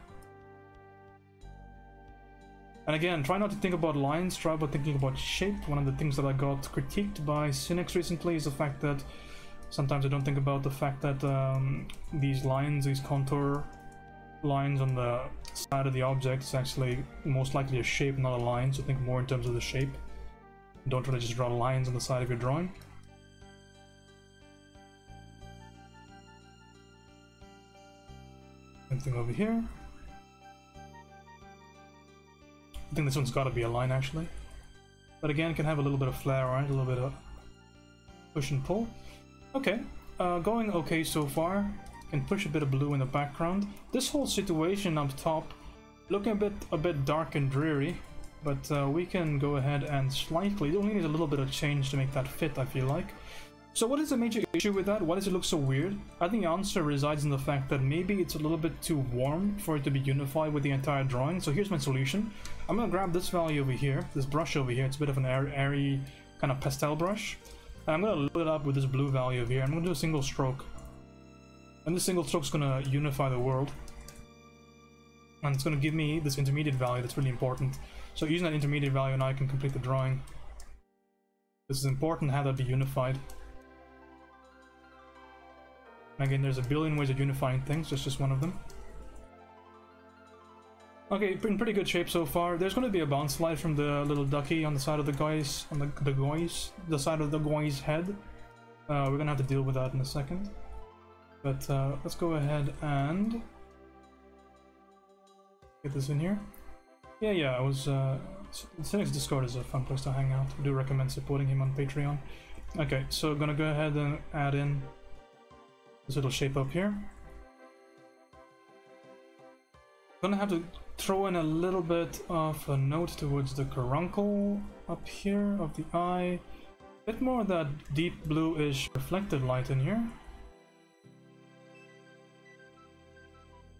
And again, try not to think about lines, try about thinking about shape. One of the things that I got critiqued by cynics recently is the fact that sometimes I don't think about the fact that these lines, these contour lines on the side of the object is actually most likely a shape, not a line, so think more in terms of the shape. Don't try to just draw lines on the side of your drawing. Same thing over here. I think this one's got to be a line actually, but again, it can have a little bit of flair, right? A little bit of push and pull. Okay, going okay so far. Can push a bit of blue in the background. This whole situation up top looking a bit dark and dreary, but we can go ahead and slightly. It only needs a little bit of change to make that fit, I feel like. So what is the major issue with that? Why does it look so weird? I think the answer resides in the fact that maybe it's a little bit too warm for it to be unified with the entire drawing. So here's my solution. I'm going to grab this value over here, this brush over here. It's a bit of an airy kind of pastel brush. And I'm going to load it up with this blue value over here. I'm going to do a single stroke. And this single stroke is going to unify the world. And it's going to give me this intermediate value that's really important. So using that intermediate value now I can complete the drawing. This is important to have that be unified. Again, there's a billion ways of unifying things, that's just one of them. Okay, in pretty good shape so far. There's going to be a bounce slide from the little ducky on the side of the guy's, the side of the guy's head. We're going to have to deal with that in a second. But let's go ahead and Get this in here. Yeah, I was, Cynic's Discord is a fun place to hang out. I do recommend supporting him on Patreon. Okay, so gonna go ahead and add in this little shape up here. Gonna have to throw in a little bit of a note towards the caruncle up here of the eye. Bit more of that deep bluish reflective light in here.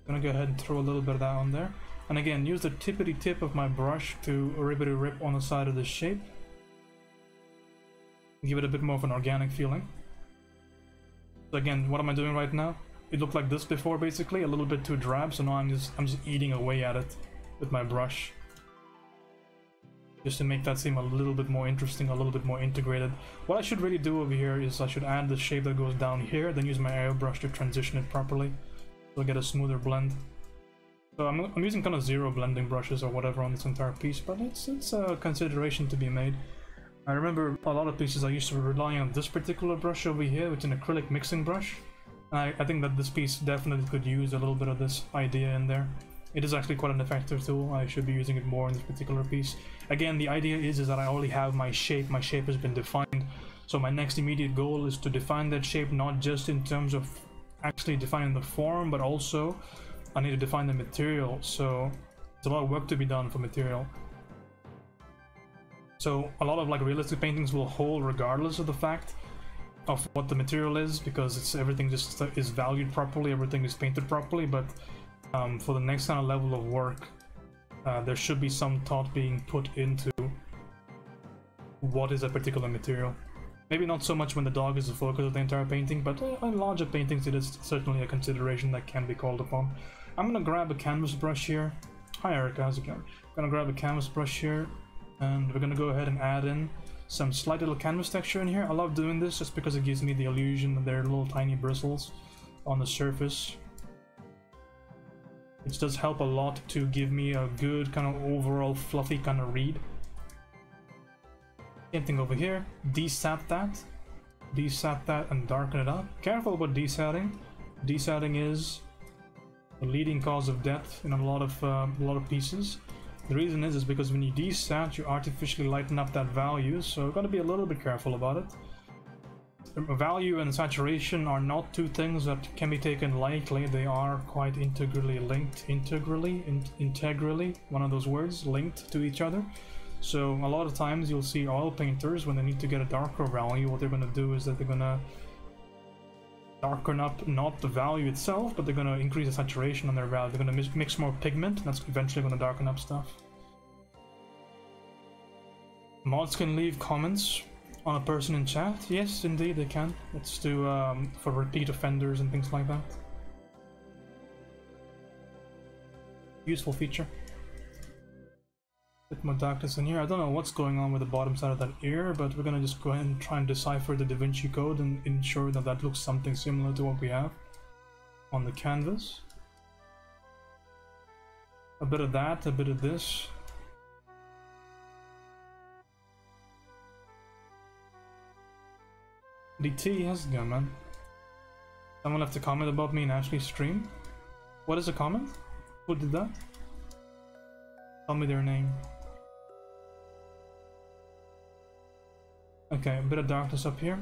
Gonna go ahead and throw a little bit of that on there. And again, use the tippity tip of my brush to ribbity rip on the side of the shape. Give it a bit more of an organic feeling. So again, what am I doing right now? It looked like this before, basically, a little bit too drab, so now I'm just eating away at it with my brush. Just to make that seem a little bit more interesting, a little bit more integrated. What I should really do over here is I should add the shape that goes down here, then use my airbrush to transition it properly. So I get a smoother blend. So I'm using kind of zero blending brushes or whatever on this entire piece, but it's a consideration to be made. I remember a lot of pieces I used to rely on this particular brush over here, which is an acrylic mixing brush. And I think that this piece definitely could use a little bit of this idea in there. It is actually quite an effective tool. I should be using it more in this particular piece. Again, the idea is that I already have my shape. My shape has been defined. So my next immediate goal is to define that shape, not just in terms of actually defining the form, but also I need to define the material. So there's a lot of work to be done for material. So a lot of like realistic paintings will hold regardless of the fact of what the material is, because it's everything just is valued properly, everything is painted properly. But for the next kind of level of work, there should be some thought being put into what is a particular material. Maybe not so much when the dog is the focus of the entire painting, but in larger paintings it is certainly a consideration that can be called upon. I'm gonna grab a canvas brush here. Hi Erica, how's it going? I'm gonna grab a canvas brush here, and we're gonna go ahead and add in some slight little canvas texture in here. I love doing this just because it gives me the illusion that there are little tiny bristles on the surface. It does help a lot to give me a good kind of overall fluffy kind of read. Same thing over here. Desat that and darken it up. Careful about desatting. Desatting is the leading cause of death in a lot of pieces. The reason is because when you desat, you artificially lighten up that value, so you've got to be a little bit careful about it. Value and saturation are not two things that can be taken lightly. They are quite integrally linked. Integrally, one of those words, linked to each other. So a lot of times you'll see oil painters, when they need to get a darker value, what they're going to do is that they're going to darken up not the value itself, but they're going to increase the saturation on their value. They're going to mix more pigment, and that's eventually going to darken up stuff. Mods can leave comments on a person in chat. Yes, indeed they can. It's to for repeat offenders and things like that. Useful feature. Bit more darkness in here. I don't know what's going on with the bottom side of that ear, but we're gonna just go ahead and try and decipher the Da Vinci Code and ensure that that looks something similar to what we have on the canvas. A bit of that, a bit of this. DT, how's it going, man? Someone left a comment about me in Ashley's stream. What is a comment? Who did that? Tell me their name. Okay, a bit of darkness up here.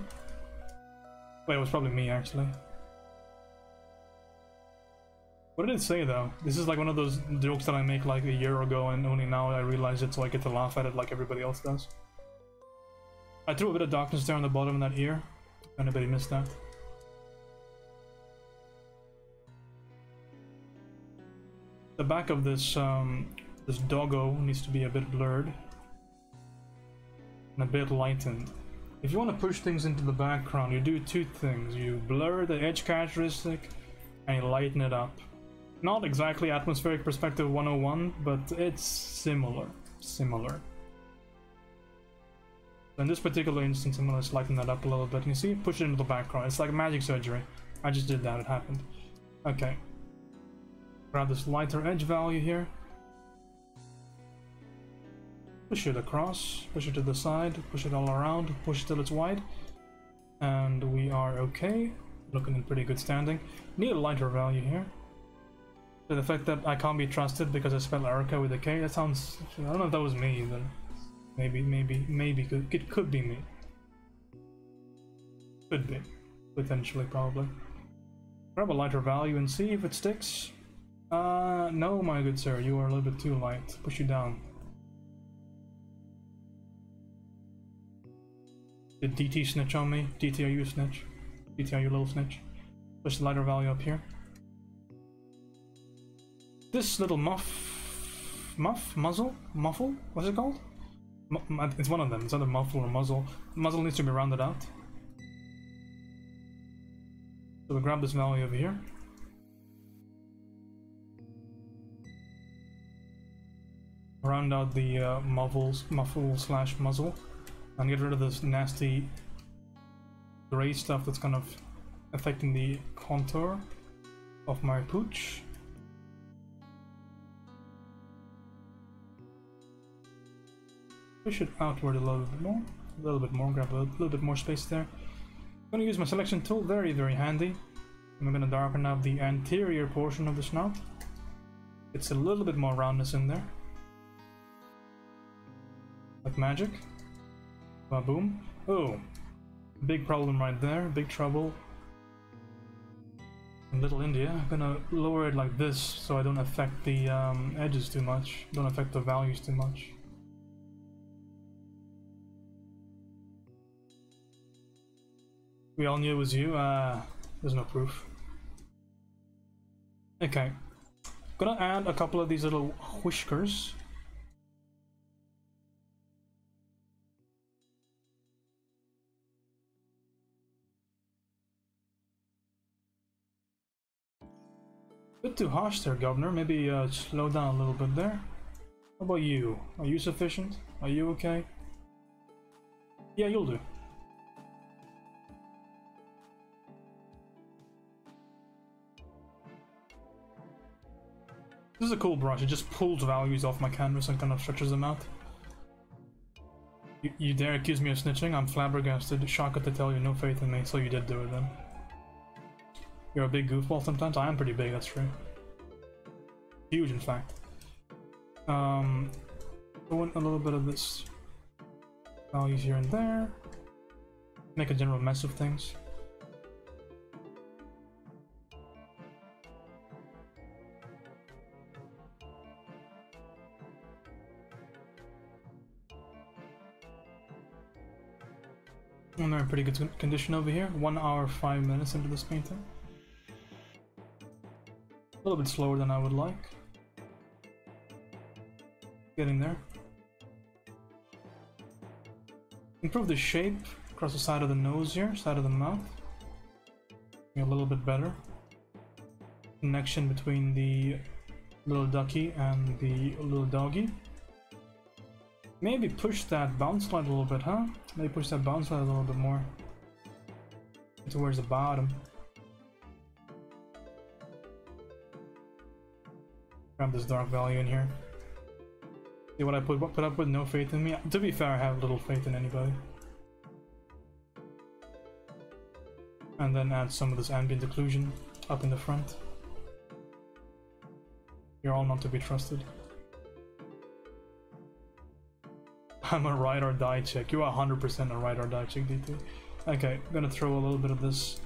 Wait, it was probably me, actually. What did it say, though? This is like one of those jokes that I make like a year ago, and only now I realize it, so I get to laugh at it like everybody else does. I threw a bit of darkness there on the bottom of that ear. If anybody missed that. The back of this this doggo needs to be a bit blurred and a bit lightened. If you want to push things into the background, you do two things. You blur the edge characteristic and you lighten it up. Not exactly atmospheric perspective 101, but it's similar. In this particular instance, I'm going to lighten that up a little bit. You see, push it into the background. It's like magic surgery. I just did that, it happened. Okay. Grab this lighter edge value here. Push it across, push it to the side, push it all around, push it till it's wide. And we are okay. Looking in pretty good standing. Need a lighter value here. The fact that I can't be trusted because I spell Erica with a K, that sounds... I don't know if that was me, then maybe it could be me. Could be. Potentially, probably. Grab a lighter value and see if it sticks. No, my good sir, you are a little bit too light. Push you down. Did DT snitch on me? DT, are you a snitch? DT, are you a little snitch? Push the lighter value up here. This little muzzle? Muffle? What's it called? It's one of them. It's either muffle or muzzle. Muzzle needs to be rounded out. So we grab this value over here. Round out the muffle slash muzzle. And get rid of this nasty gray stuff that's kind of affecting the contour of my pooch. Push it outward a little bit more, grab a little bit more space there. I'm gonna use my selection tool, very handy. And I'm gonna darken up the anterior portion of the snout. It's a little bit more roundness in there. Like magic. Boom. Oh, big problem right there, big trouble. In Little India, I'm gonna lower it like this so I don't affect the edges too much, don't affect the values too much. We all knew it was you, there's no proof. Okay, gonna add a couple of these little whiskers. Bit too harsh there, Governor. Maybe slow down a little bit there. How about you? Are you sufficient? Are you okay? Yeah, you'll do. This is a cool brush. It just pulls values off my canvas and kind of stretches them out. You dare accuse me of snitching? I'm flabbergasted. Shocked to tell you, no faith in me. So you did do it then. You're a big goofball sometimes. I am pretty big, that's true. Huge, in fact. Throw in a little bit of this values here and there. Make a general mess of things. And they're in pretty good condition over here. 1 hour 5 minutes into this painting. A little bit slower than I would like. Getting there. Improve the shape across the side of the nose here, side of the mouth. A little bit better. Connection between the little ducky and the little doggy. Maybe push that bounce slide a little bit, huh? Maybe push that bounce slide a little bit more. Towards the bottom. Grab this dark value in here. See what I put up with? No faith in me. To be fair, I have little faith in anybody. And then add some of this ambient occlusion up in the front. You're all not to be trusted. I'm a ride or die chick. You are 100% a ride or die chick, DT. Okay, I'm gonna throw a little bit of this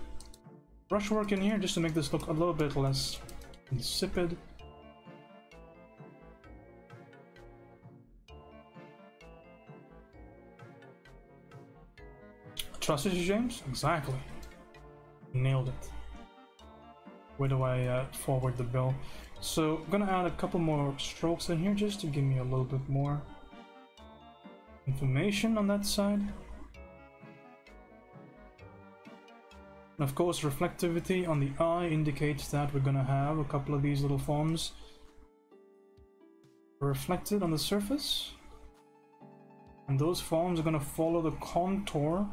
brushwork in here just to make this look a little bit less insipid. Trust issue, James? Exactly. Nailed it. Where do I forward the bill? So I'm gonna add a couple more strokes in here just to give me a little bit more information on that side. And of course, reflectivity on the eye indicates that we're gonna have a couple of these little forms reflected on the surface. And those forms are gonna follow the contour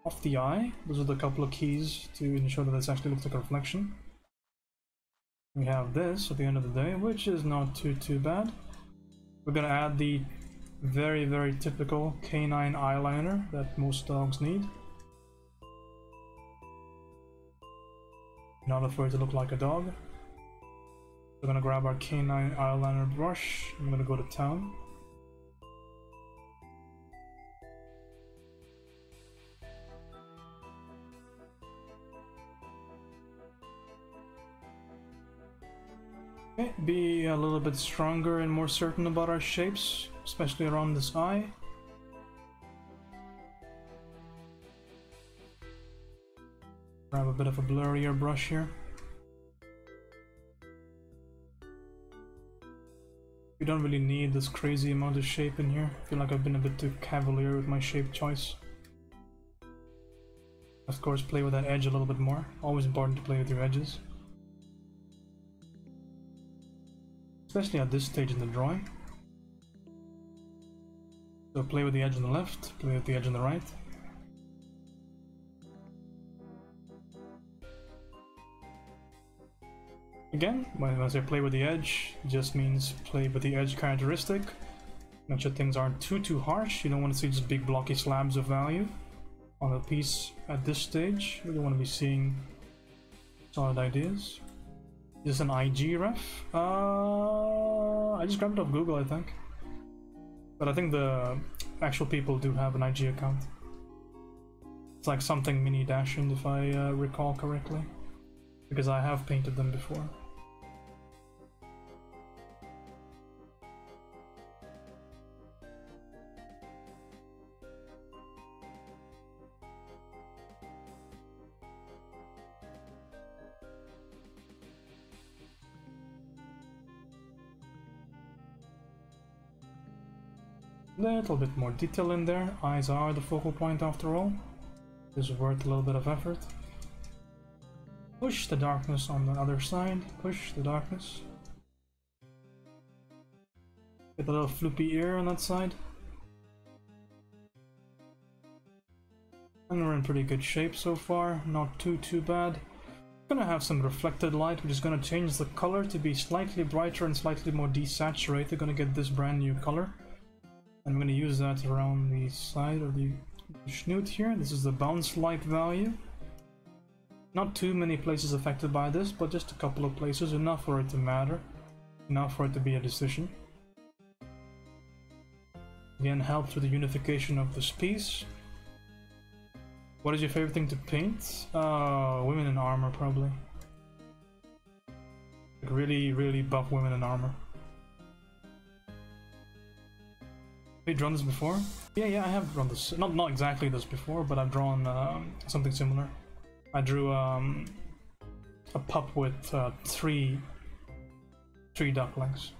of the eye. Those are the couple of keys to ensure that this actually looks like a reflection. We have this at the end of the day, which is not too bad. We're gonna add the very typical canine eyeliner that most dogs need. Not afraid to look like a dog. We're gonna grab our K9 eyeliner brush. I'm gonna go to town. Okay, be a little bit stronger and more certain about our shapes, especially around this eye. Grab a bit of a blurrier brush here. You don't really need this crazy amount of shape in here. I feel like I've been a bit too cavalier with my shape choice. Of course, play with that edge a little bit more. Always important to play with your edges. Especially at this stage in the drawing. So play with the edge on the left, play with the edge on the right. Again, when I say play with the edge, it just means play with the edge characteristic. Make sure things aren't too harsh. You don't want to see just big blocky slabs of value on a piece at this stage. You don't want to be seeing solid ideas. Is this an IG ref? I just grabbed it off Google, I think. But I think the actual people do have an IG account. It's like something mini dashing, if I recall correctly. Because I have painted them before. A little bit more detail in there. Eyes are the focal point after all. This is worth a little bit of effort. Push the darkness on the other side. Push the darkness. Get a little floopy ear on that side. And we're in pretty good shape so far. Not too bad. Gonna have some reflected light, which is gonna change the color to be slightly brighter and slightly more desaturated. Gonna get this brand new color. I'm going to use that around the side of the snoot here. This is the bounce light value. Not too many places affected by this, but just a couple of places, enough for it to matter, enough for it to be a decision. Again, helps with the unification of this piece. What is your favorite thing to paint? Women in armor, probably. Like really buff women in armor. Have you drawn this before? Yeah, I have drawn this. Not exactly this before, but I've drawn something similar. I drew a pup with three ducklings.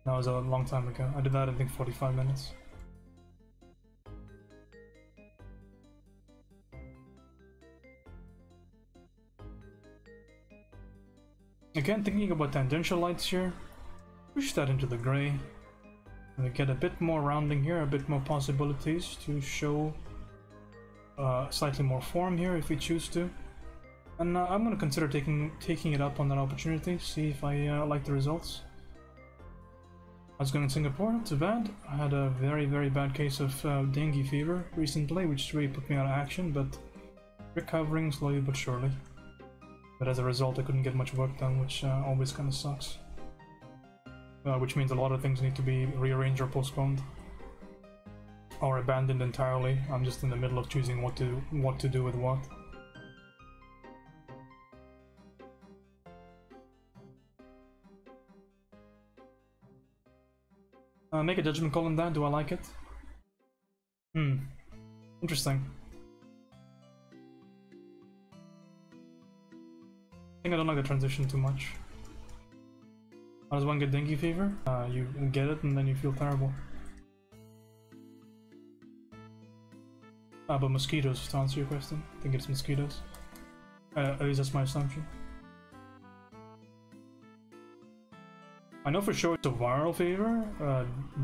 That was a long time ago. I did that, I think, 45 minutes. Again, thinking about tangential lights here, push that into the gray. And we get a bit more rounding here, a bit more possibilities to show slightly more form here if we choose to. And I'm going to consider taking it up on that opportunity, see if I like the results. I was going in Singapore, not too bad. I had a very bad case of dengue fever recently, which really put me out of action, but recovering slowly but surely. But as a result, I couldn't get much work done, which always kind of sucks. Which means a lot of things need to be rearranged or postponed. Or abandoned entirely. I'm just in the middle of choosing what to do with what. Make a judgment call on that. Do I like it? Interesting. I think I don't like the transition too much. How does one get dengue fever? You get it and then you feel terrible. But mosquitoes, to answer your question. I think it's mosquitoes. At least that's my assumption. I know for sure it's a viral fever.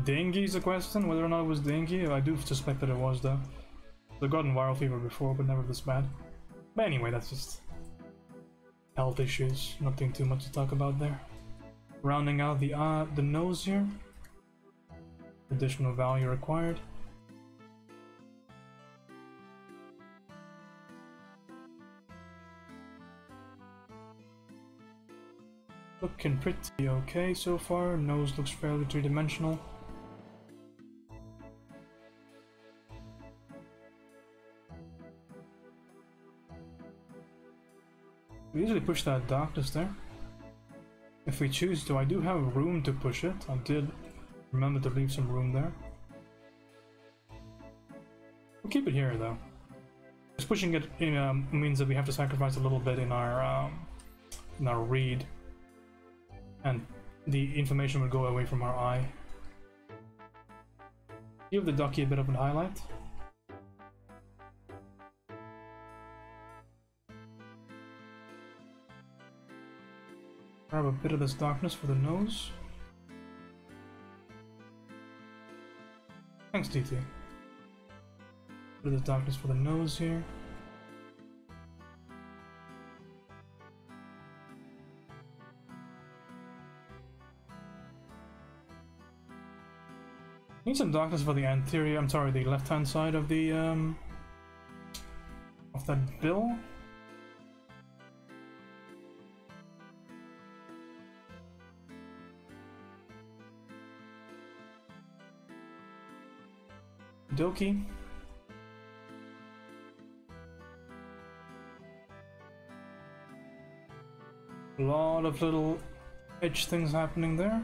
Dengue is a question, whether or not it was dengue. I do suspect that it was, though. I've gotten viral fever before, but never this bad. But anyway, that's just health issues. Nothing too much to talk about there. Rounding out the nose here. Additional value required. Looking pretty okay so far. Nose looks fairly three-dimensional. We easily push that darkness there. If we choose to, I do have room to push it. I did remember to leave some room there. We'll keep it here though. Just pushing it means that we have to sacrifice a little bit in our read, and the information will go away from our eye. Give the ducky a bit of a highlight. Grab a bit of this darkness for the nose. Thanks, DT. Bit of the darkness for the nose here. Need some darkness for the anterior, I'm sorry, the left-hand side of the of that bill. Doki. A lot of little edge things happening there.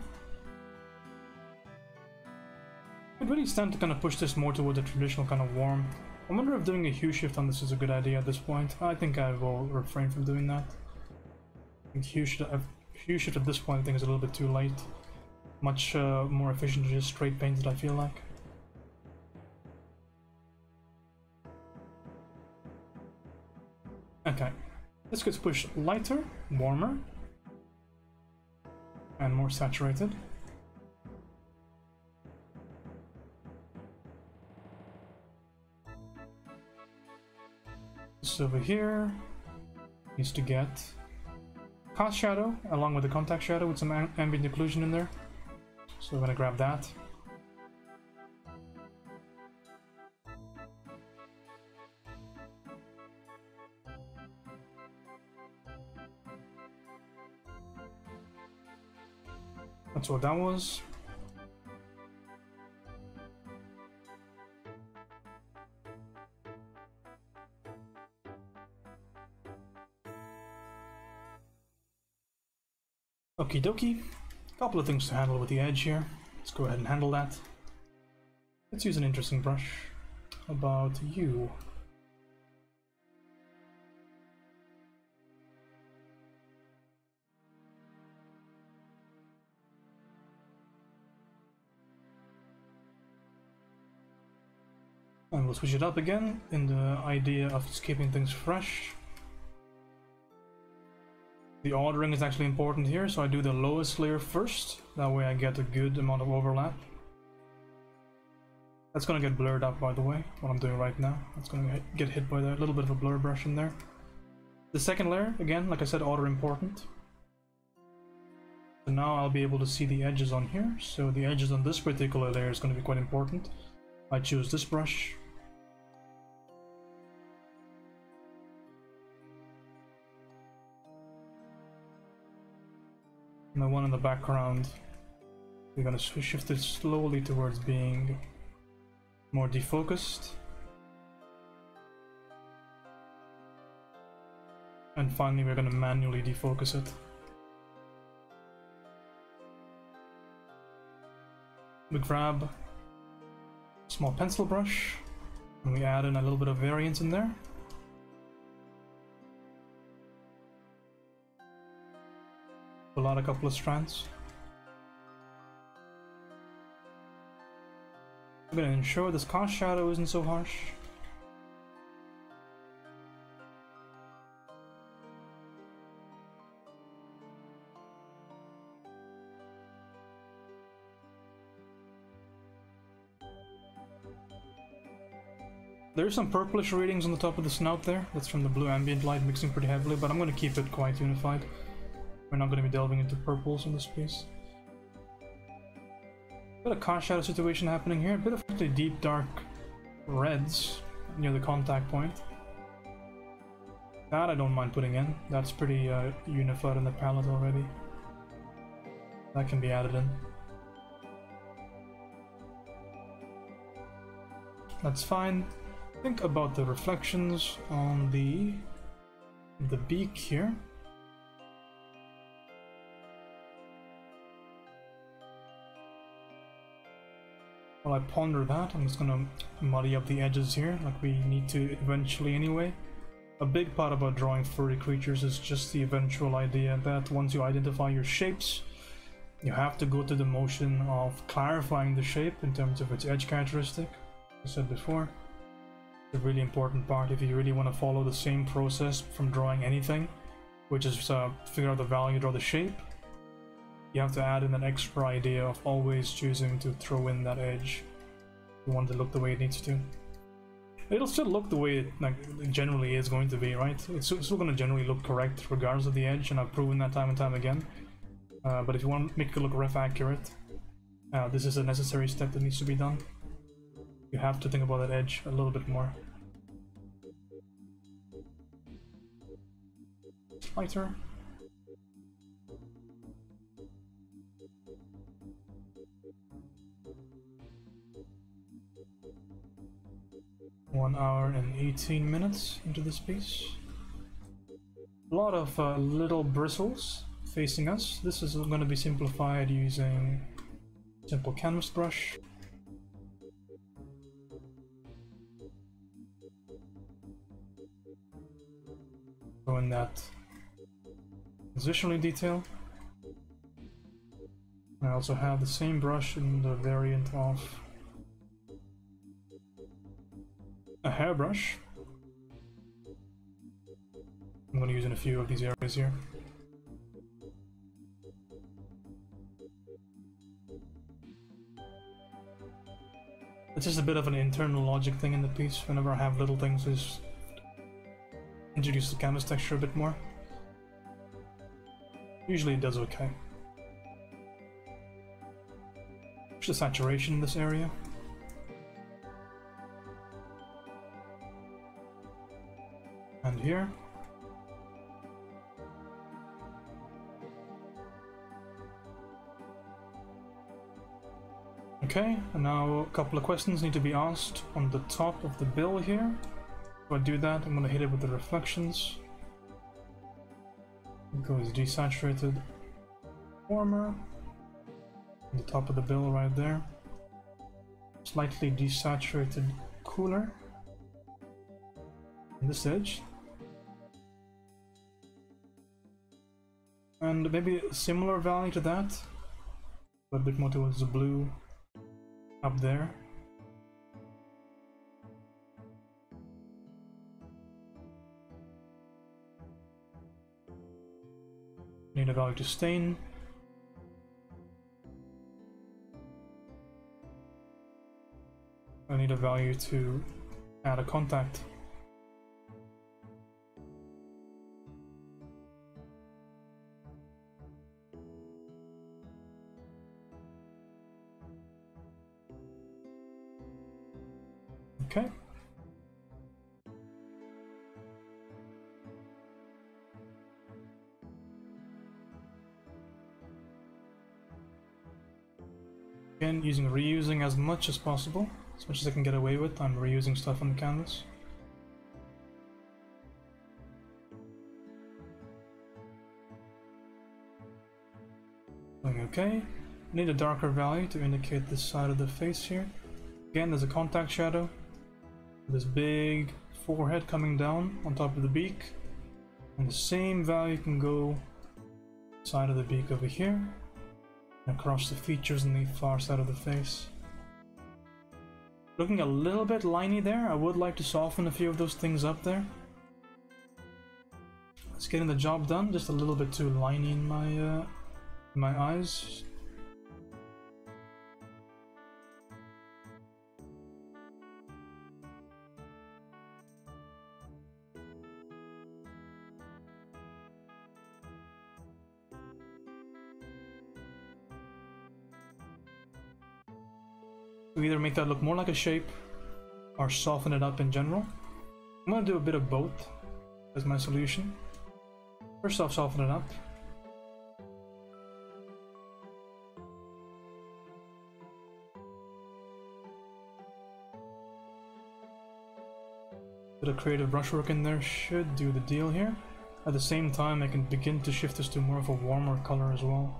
It really stand to kind of push this more toward the traditional kind of warm. I wonder if doing a hue shift on this is a good idea at this point. I think I will refrain from doing that. I think hue shift at this point I think is a little bit too late. Much more efficient to just straight paint it, I feel like. Okay, this gets pushed lighter, warmer, and more saturated. This over here needs to get cast shadow along with the contact shadow with some ambient occlusion in there. So we're gonna grab that. That's what that was. Okie dokie. Couple of things to handle with the edge here. Let's go ahead and handle that. Let's use an interesting brush. How about you? And we'll switch it up again in the idea of just keeping things fresh. The ordering is actually important here, so I do the lowest layer first. That way I get a good amount of overlap. That's gonna get blurred up, by the way, what I'm doing right now. That's gonna get hit by a little bit of a blur brush in there. The second layer, again, like I said, order important. So now I'll be able to see the edges on here. So the edges on this particular layer is gonna be quite important. I choose this brush. And the one in the background, we're going to shift it slowly towards being more defocused. And finally we're going to manually defocus it. We grab a small pencil brush and we add in a little bit of variance in there. Pull out a couple of strands. I'm going to ensure this cast shadow isn't so harsh. There's some purplish readings on the top of the snout there. That's from the blue ambient light mixing pretty heavily, but I'm going to keep it quite unified. We're not going to be delving into purples in this piece. Bit of cast shadow situation happening here. A bit of really deep dark reds near the contact point. That I don't mind putting in. That's pretty unified in the palette already. That can be added in. That's fine. Think about the reflections on the beak here. While I ponder that, I'm just gonna muddy up the edges here, like we need to eventually anyway. A big part about drawing furry creatures is just the eventual idea that once you identify your shapes, you have to go through the motion of clarifying the shape in terms of its edge characteristic. As I said before, it's a really important part if you really want to follow the same process from drawing anything, which is figure out the value, draw the shape. You have to add in an extra idea of always choosing to throw in that edge. You want it to look the way it needs to. It'll still look the way it generally is going to be, right? It's still going to generally look correct regardless of the edge, and I've proven that time and time again. But if you want to make it look ref accurate, this is a necessary step that needs to be done. You have to think about that edge a little bit more. Lighter. One hour and 18 minutes into this piece. A lot of little bristles facing us. This is going to be simplified using simple canvas brush. Throw in that positionally detail. I also have the same brush in the variant of a hairbrush. I'm going to use in a few of these areas here. It's just a bit of an internal logic thing in the piece. Whenever I have little things, just introduce the canvas texture a bit more. Usually it does okay. Push the saturation in this area. And here. Okay, and now a couple of questions need to be asked on the top of the bill here. If I do that, I'm going to hit it with the reflections. It goes desaturated warmer. On the top of the bill right there. Slightly desaturated cooler. On this edge. And maybe a similar value to that, but a bit more towards the blue up there. Need a value to stain. I need a value to add a contact. Okay. Again, reusing as much as possible, as much as I can get away with. I'm reusing stuff on the canvas. Doing okay. I need a darker value to indicate this side of the face here. Again, there's a contact shadow. This big forehead coming down on top of the beak, and the same value can go side of the beak over here and across the features on the far side of the face. Looking a little bit liney there. I would like to soften a few of those things up there. It's getting the job done. Just a little bit too liney in my eyes. We either make that look more like a shape or soften it up in general. I'm going to do a bit of both as my solution. First off, soften it up. Bit of creative brushwork in there should do the deal here. At the same time, I can begin to shift this to more of a warmer color as well.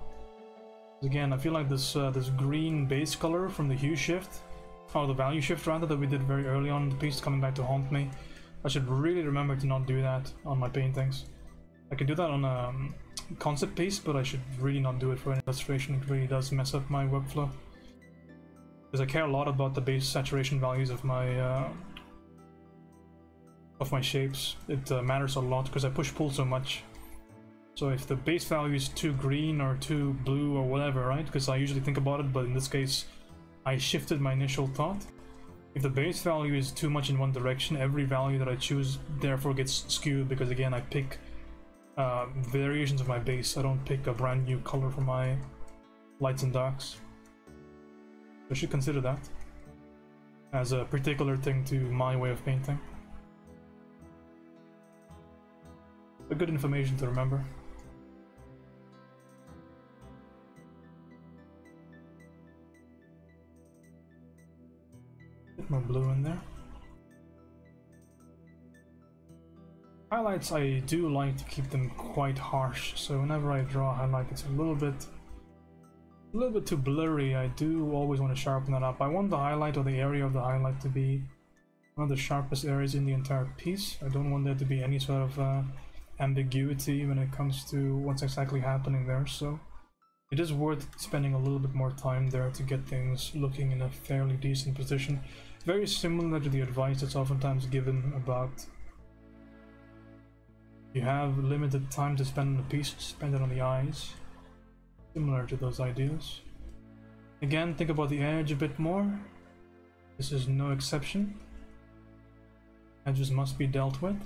Again, I feel like this this green base color from the hue shift, or the value shift rather, that we did very early on in the piece coming back to haunt me. I should really remember to not do that on my paintings. I can do that on a concept piece, but I should really not do it for an illustration. It really does mess up my workflow. Because I care a lot about the base saturation values of my shapes. It matters a lot because I push-pull so much. So if the base value is too green or too blue or whatever, right? Because I usually think about it, but in this case, I shifted my initial thought. If the base value is too much in one direction, every value that I choose therefore gets skewed, because again, I pick variations of my base. I don't pick a brand new color for my lights and darks. I should consider that as a particular thing to my way of painting. A good information to remember. Bit more blue in there. Highlights, I do like to keep them quite harsh, so whenever I draw a highlight it's a little bit too blurry. I do always want to sharpen that up. I want the highlight, or the area of the highlight, to be one of the sharpest areas in the entire piece. I don't want there to be any sort of ambiguity when it comes to what's exactly happening there, so it is worth spending a little bit more time there to get things looking in a fairly decent position. Very similar to the advice that's oftentimes given about you have limited time to spend on a piece, spend it on the eyes. Similar to those ideas. Again, think about the edge a bit more. This is no exception. Edges must be dealt with.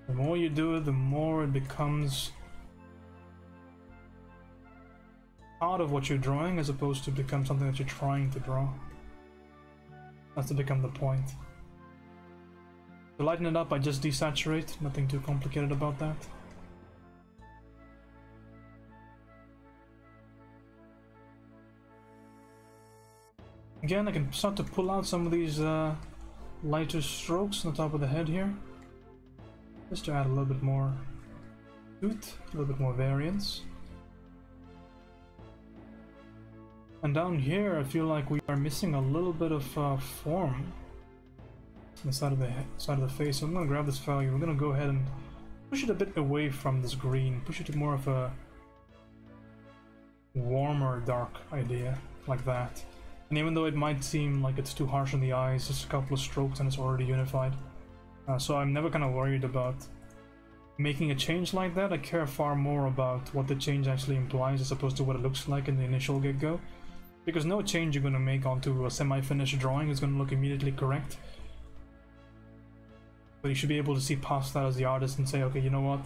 The more you do it, the more it becomes part of what you're drawing, as opposed to become something that you're trying to draw. That's to become the point. To lighten it up, I just desaturate, nothing too complicated about that. Again, I can start to pull out some of these lighter strokes on the top of the head here, just to add a little bit more tooth, a little bit more variance. And down here, I feel like we are missing a little bit of form on the side of the face. So I'm gonna grab this value. We're gonna go ahead and push it a bit away from this green. Push it to more of a warmer, dark idea, like that. And even though it might seem like it's too harsh on the eyes, just a couple of strokes and it's already unified. So I'm never kind of worried about making a change like that. I care far more about what the change actually implies as opposed to what it looks like in the initial get-go. Because no change you're going to make onto a semi-finished drawing is going to look immediately correct. But you should be able to see past that as the artist and say, okay, you know what?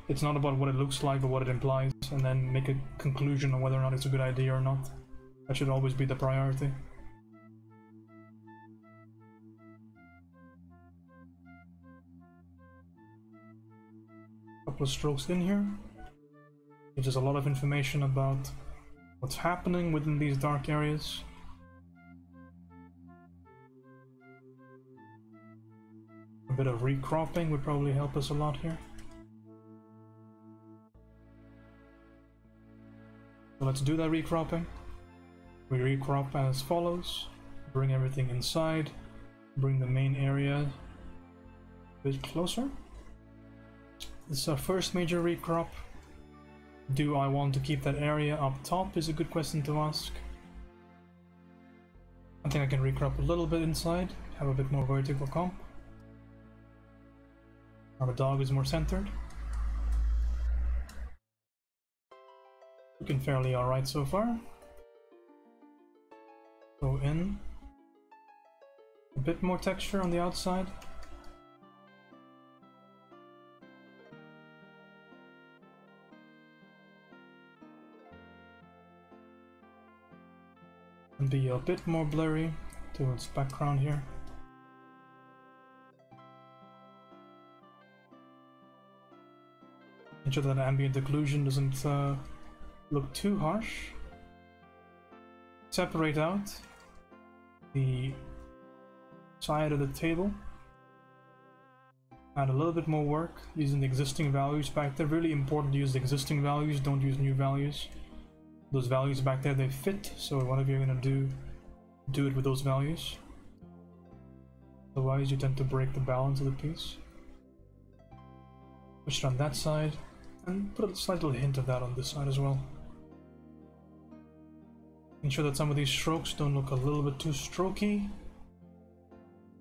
It's not about what it looks like, but what it implies, and then make a conclusion on whether or not it's a good idea or not. That should always be the priority. Couple of strokes in here. Gives us a lot of information about what's happening within these dark areas. A bit of recropping would probably help us a lot here. So let's do that recropping. We recrop as follows. Bring everything inside. Bring the main area a bit closer. This is our first major recrop. Do I want to keep that area up top is a good question to ask. I think I can recrop a little bit inside, have a bit more vertical comp. Now the dog is more centered. Looking fairly alright so far. Go in. A bit more texture on the outside. And be a bit more blurry towards background here. Ensure that ambient occlusion doesn't look too harsh. Separate out the side of the table. Add a little bit more work using the existing values back there. Really important to use the existing values, don't use new values. Those values back there, they fit, so whatever you're gonna do it with those values. Otherwise you tend to break the balance of the piece. Push it on that side, and put a slight little hint of that on this side as well. Ensure that some of these strokes don't look a little bit too strokey.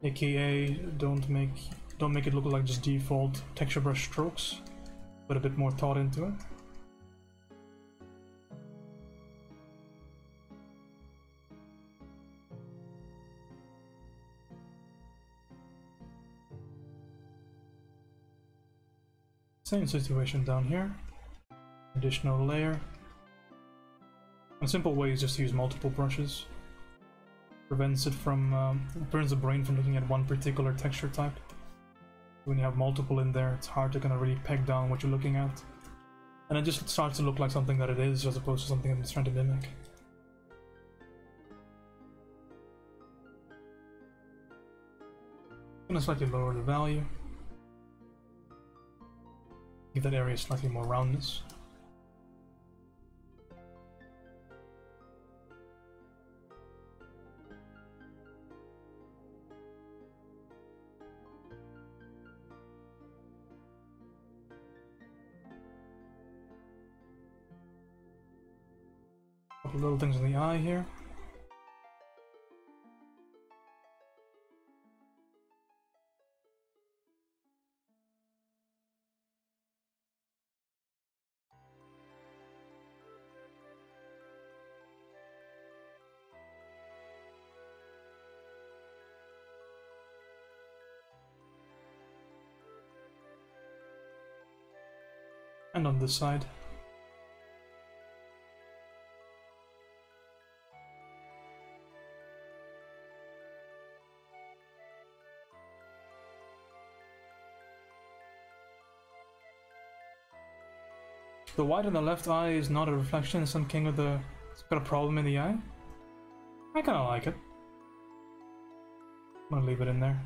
AKA, don't make it look like just default texture brush strokes. Put a bit more thought into it. Same situation down here. Additional layer. A simple way is just to use multiple brushes. Prevents the brain from looking at one particular texture type. When you have multiple in there, it's hard to kind of really peg down what you're looking at. And it just starts to look like something that it is, as opposed to something it's trying to mimic. I'm gonna slightly lower the value. Give that area slightly more roundness. Couple little things in the eye here. And on this side. The white on the left eye is not a reflection, it's some king of the... It's got a problem in the eye. I kinda like it. I'm gonna leave it in there.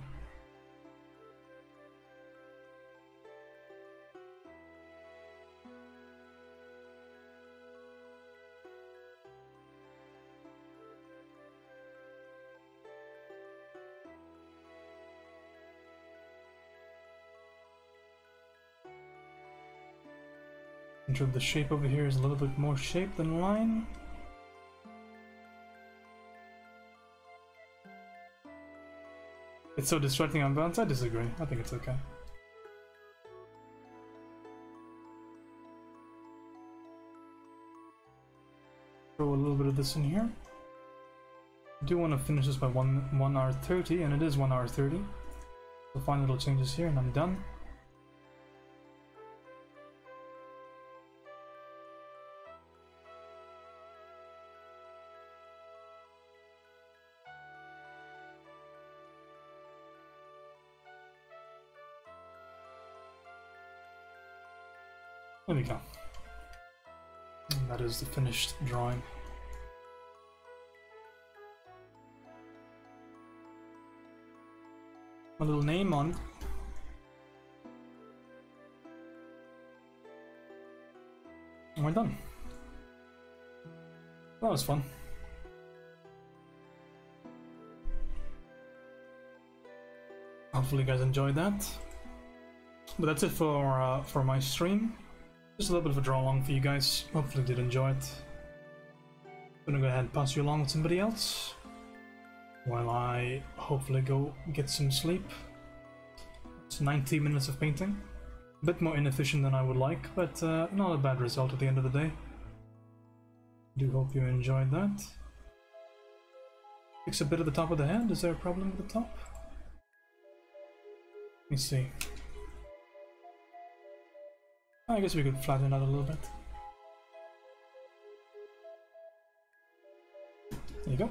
Ensure the shape over here is a little bit more shape than line. It's so distracting on balance. I disagree. I think it's okay. Throw a little bit of this in here. I do want to finish this by 1 hour 30, and it is 1 hour 30. So final little changes here, and I'm done. There we go. And that is the finished drawing. A little name on it. And we're done. That was fun. Hopefully you guys enjoyed that. But that's it for my stream. Just a little bit of a draw along for you guys. Hopefully you did enjoy it. I'm gonna go ahead and pass you along with somebody else while I hopefully go get some sleep. It's 90 minutes of painting. A bit more inefficient than I would like, but not a bad result at the end of the day. Do hope you enjoyed that. Fix a bit at the top of the head. Is there a problem at the top? Let me see. I guess we could flatten it out a little bit. There you go.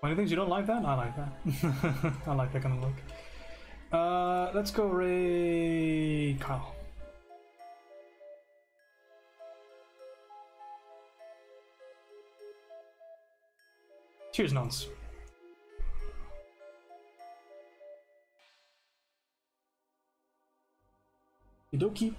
Funny things, you don't like that? I like that. I like that kind of look. Let's go Ray Kyle. Cheers, Nons. Okie.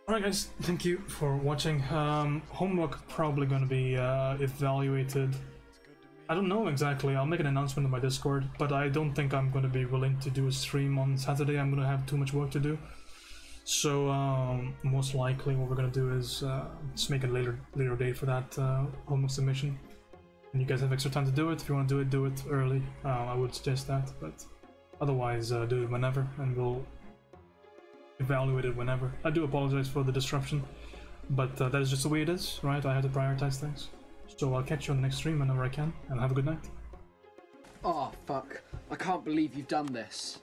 Alright guys, thank you for watching. Homework probably gonna be evaluated. I don't know exactly, I'll make an announcement on my Discord, but I don't think I'm gonna be willing to do a stream on Saturday. I'm gonna have too much work to do. So most likely what we're gonna do is just make a later date for that homework submission. And you guys have extra time to do it. If you want to do it early. I would suggest that, but otherwise do it whenever, and we'll evaluate it whenever. I do apologize for the disruption, but that is just the way it is, right? I have to prioritize things. So I'll catch you on the next stream whenever I can, and have a good night. Oh, fuck. I can't believe you've done this.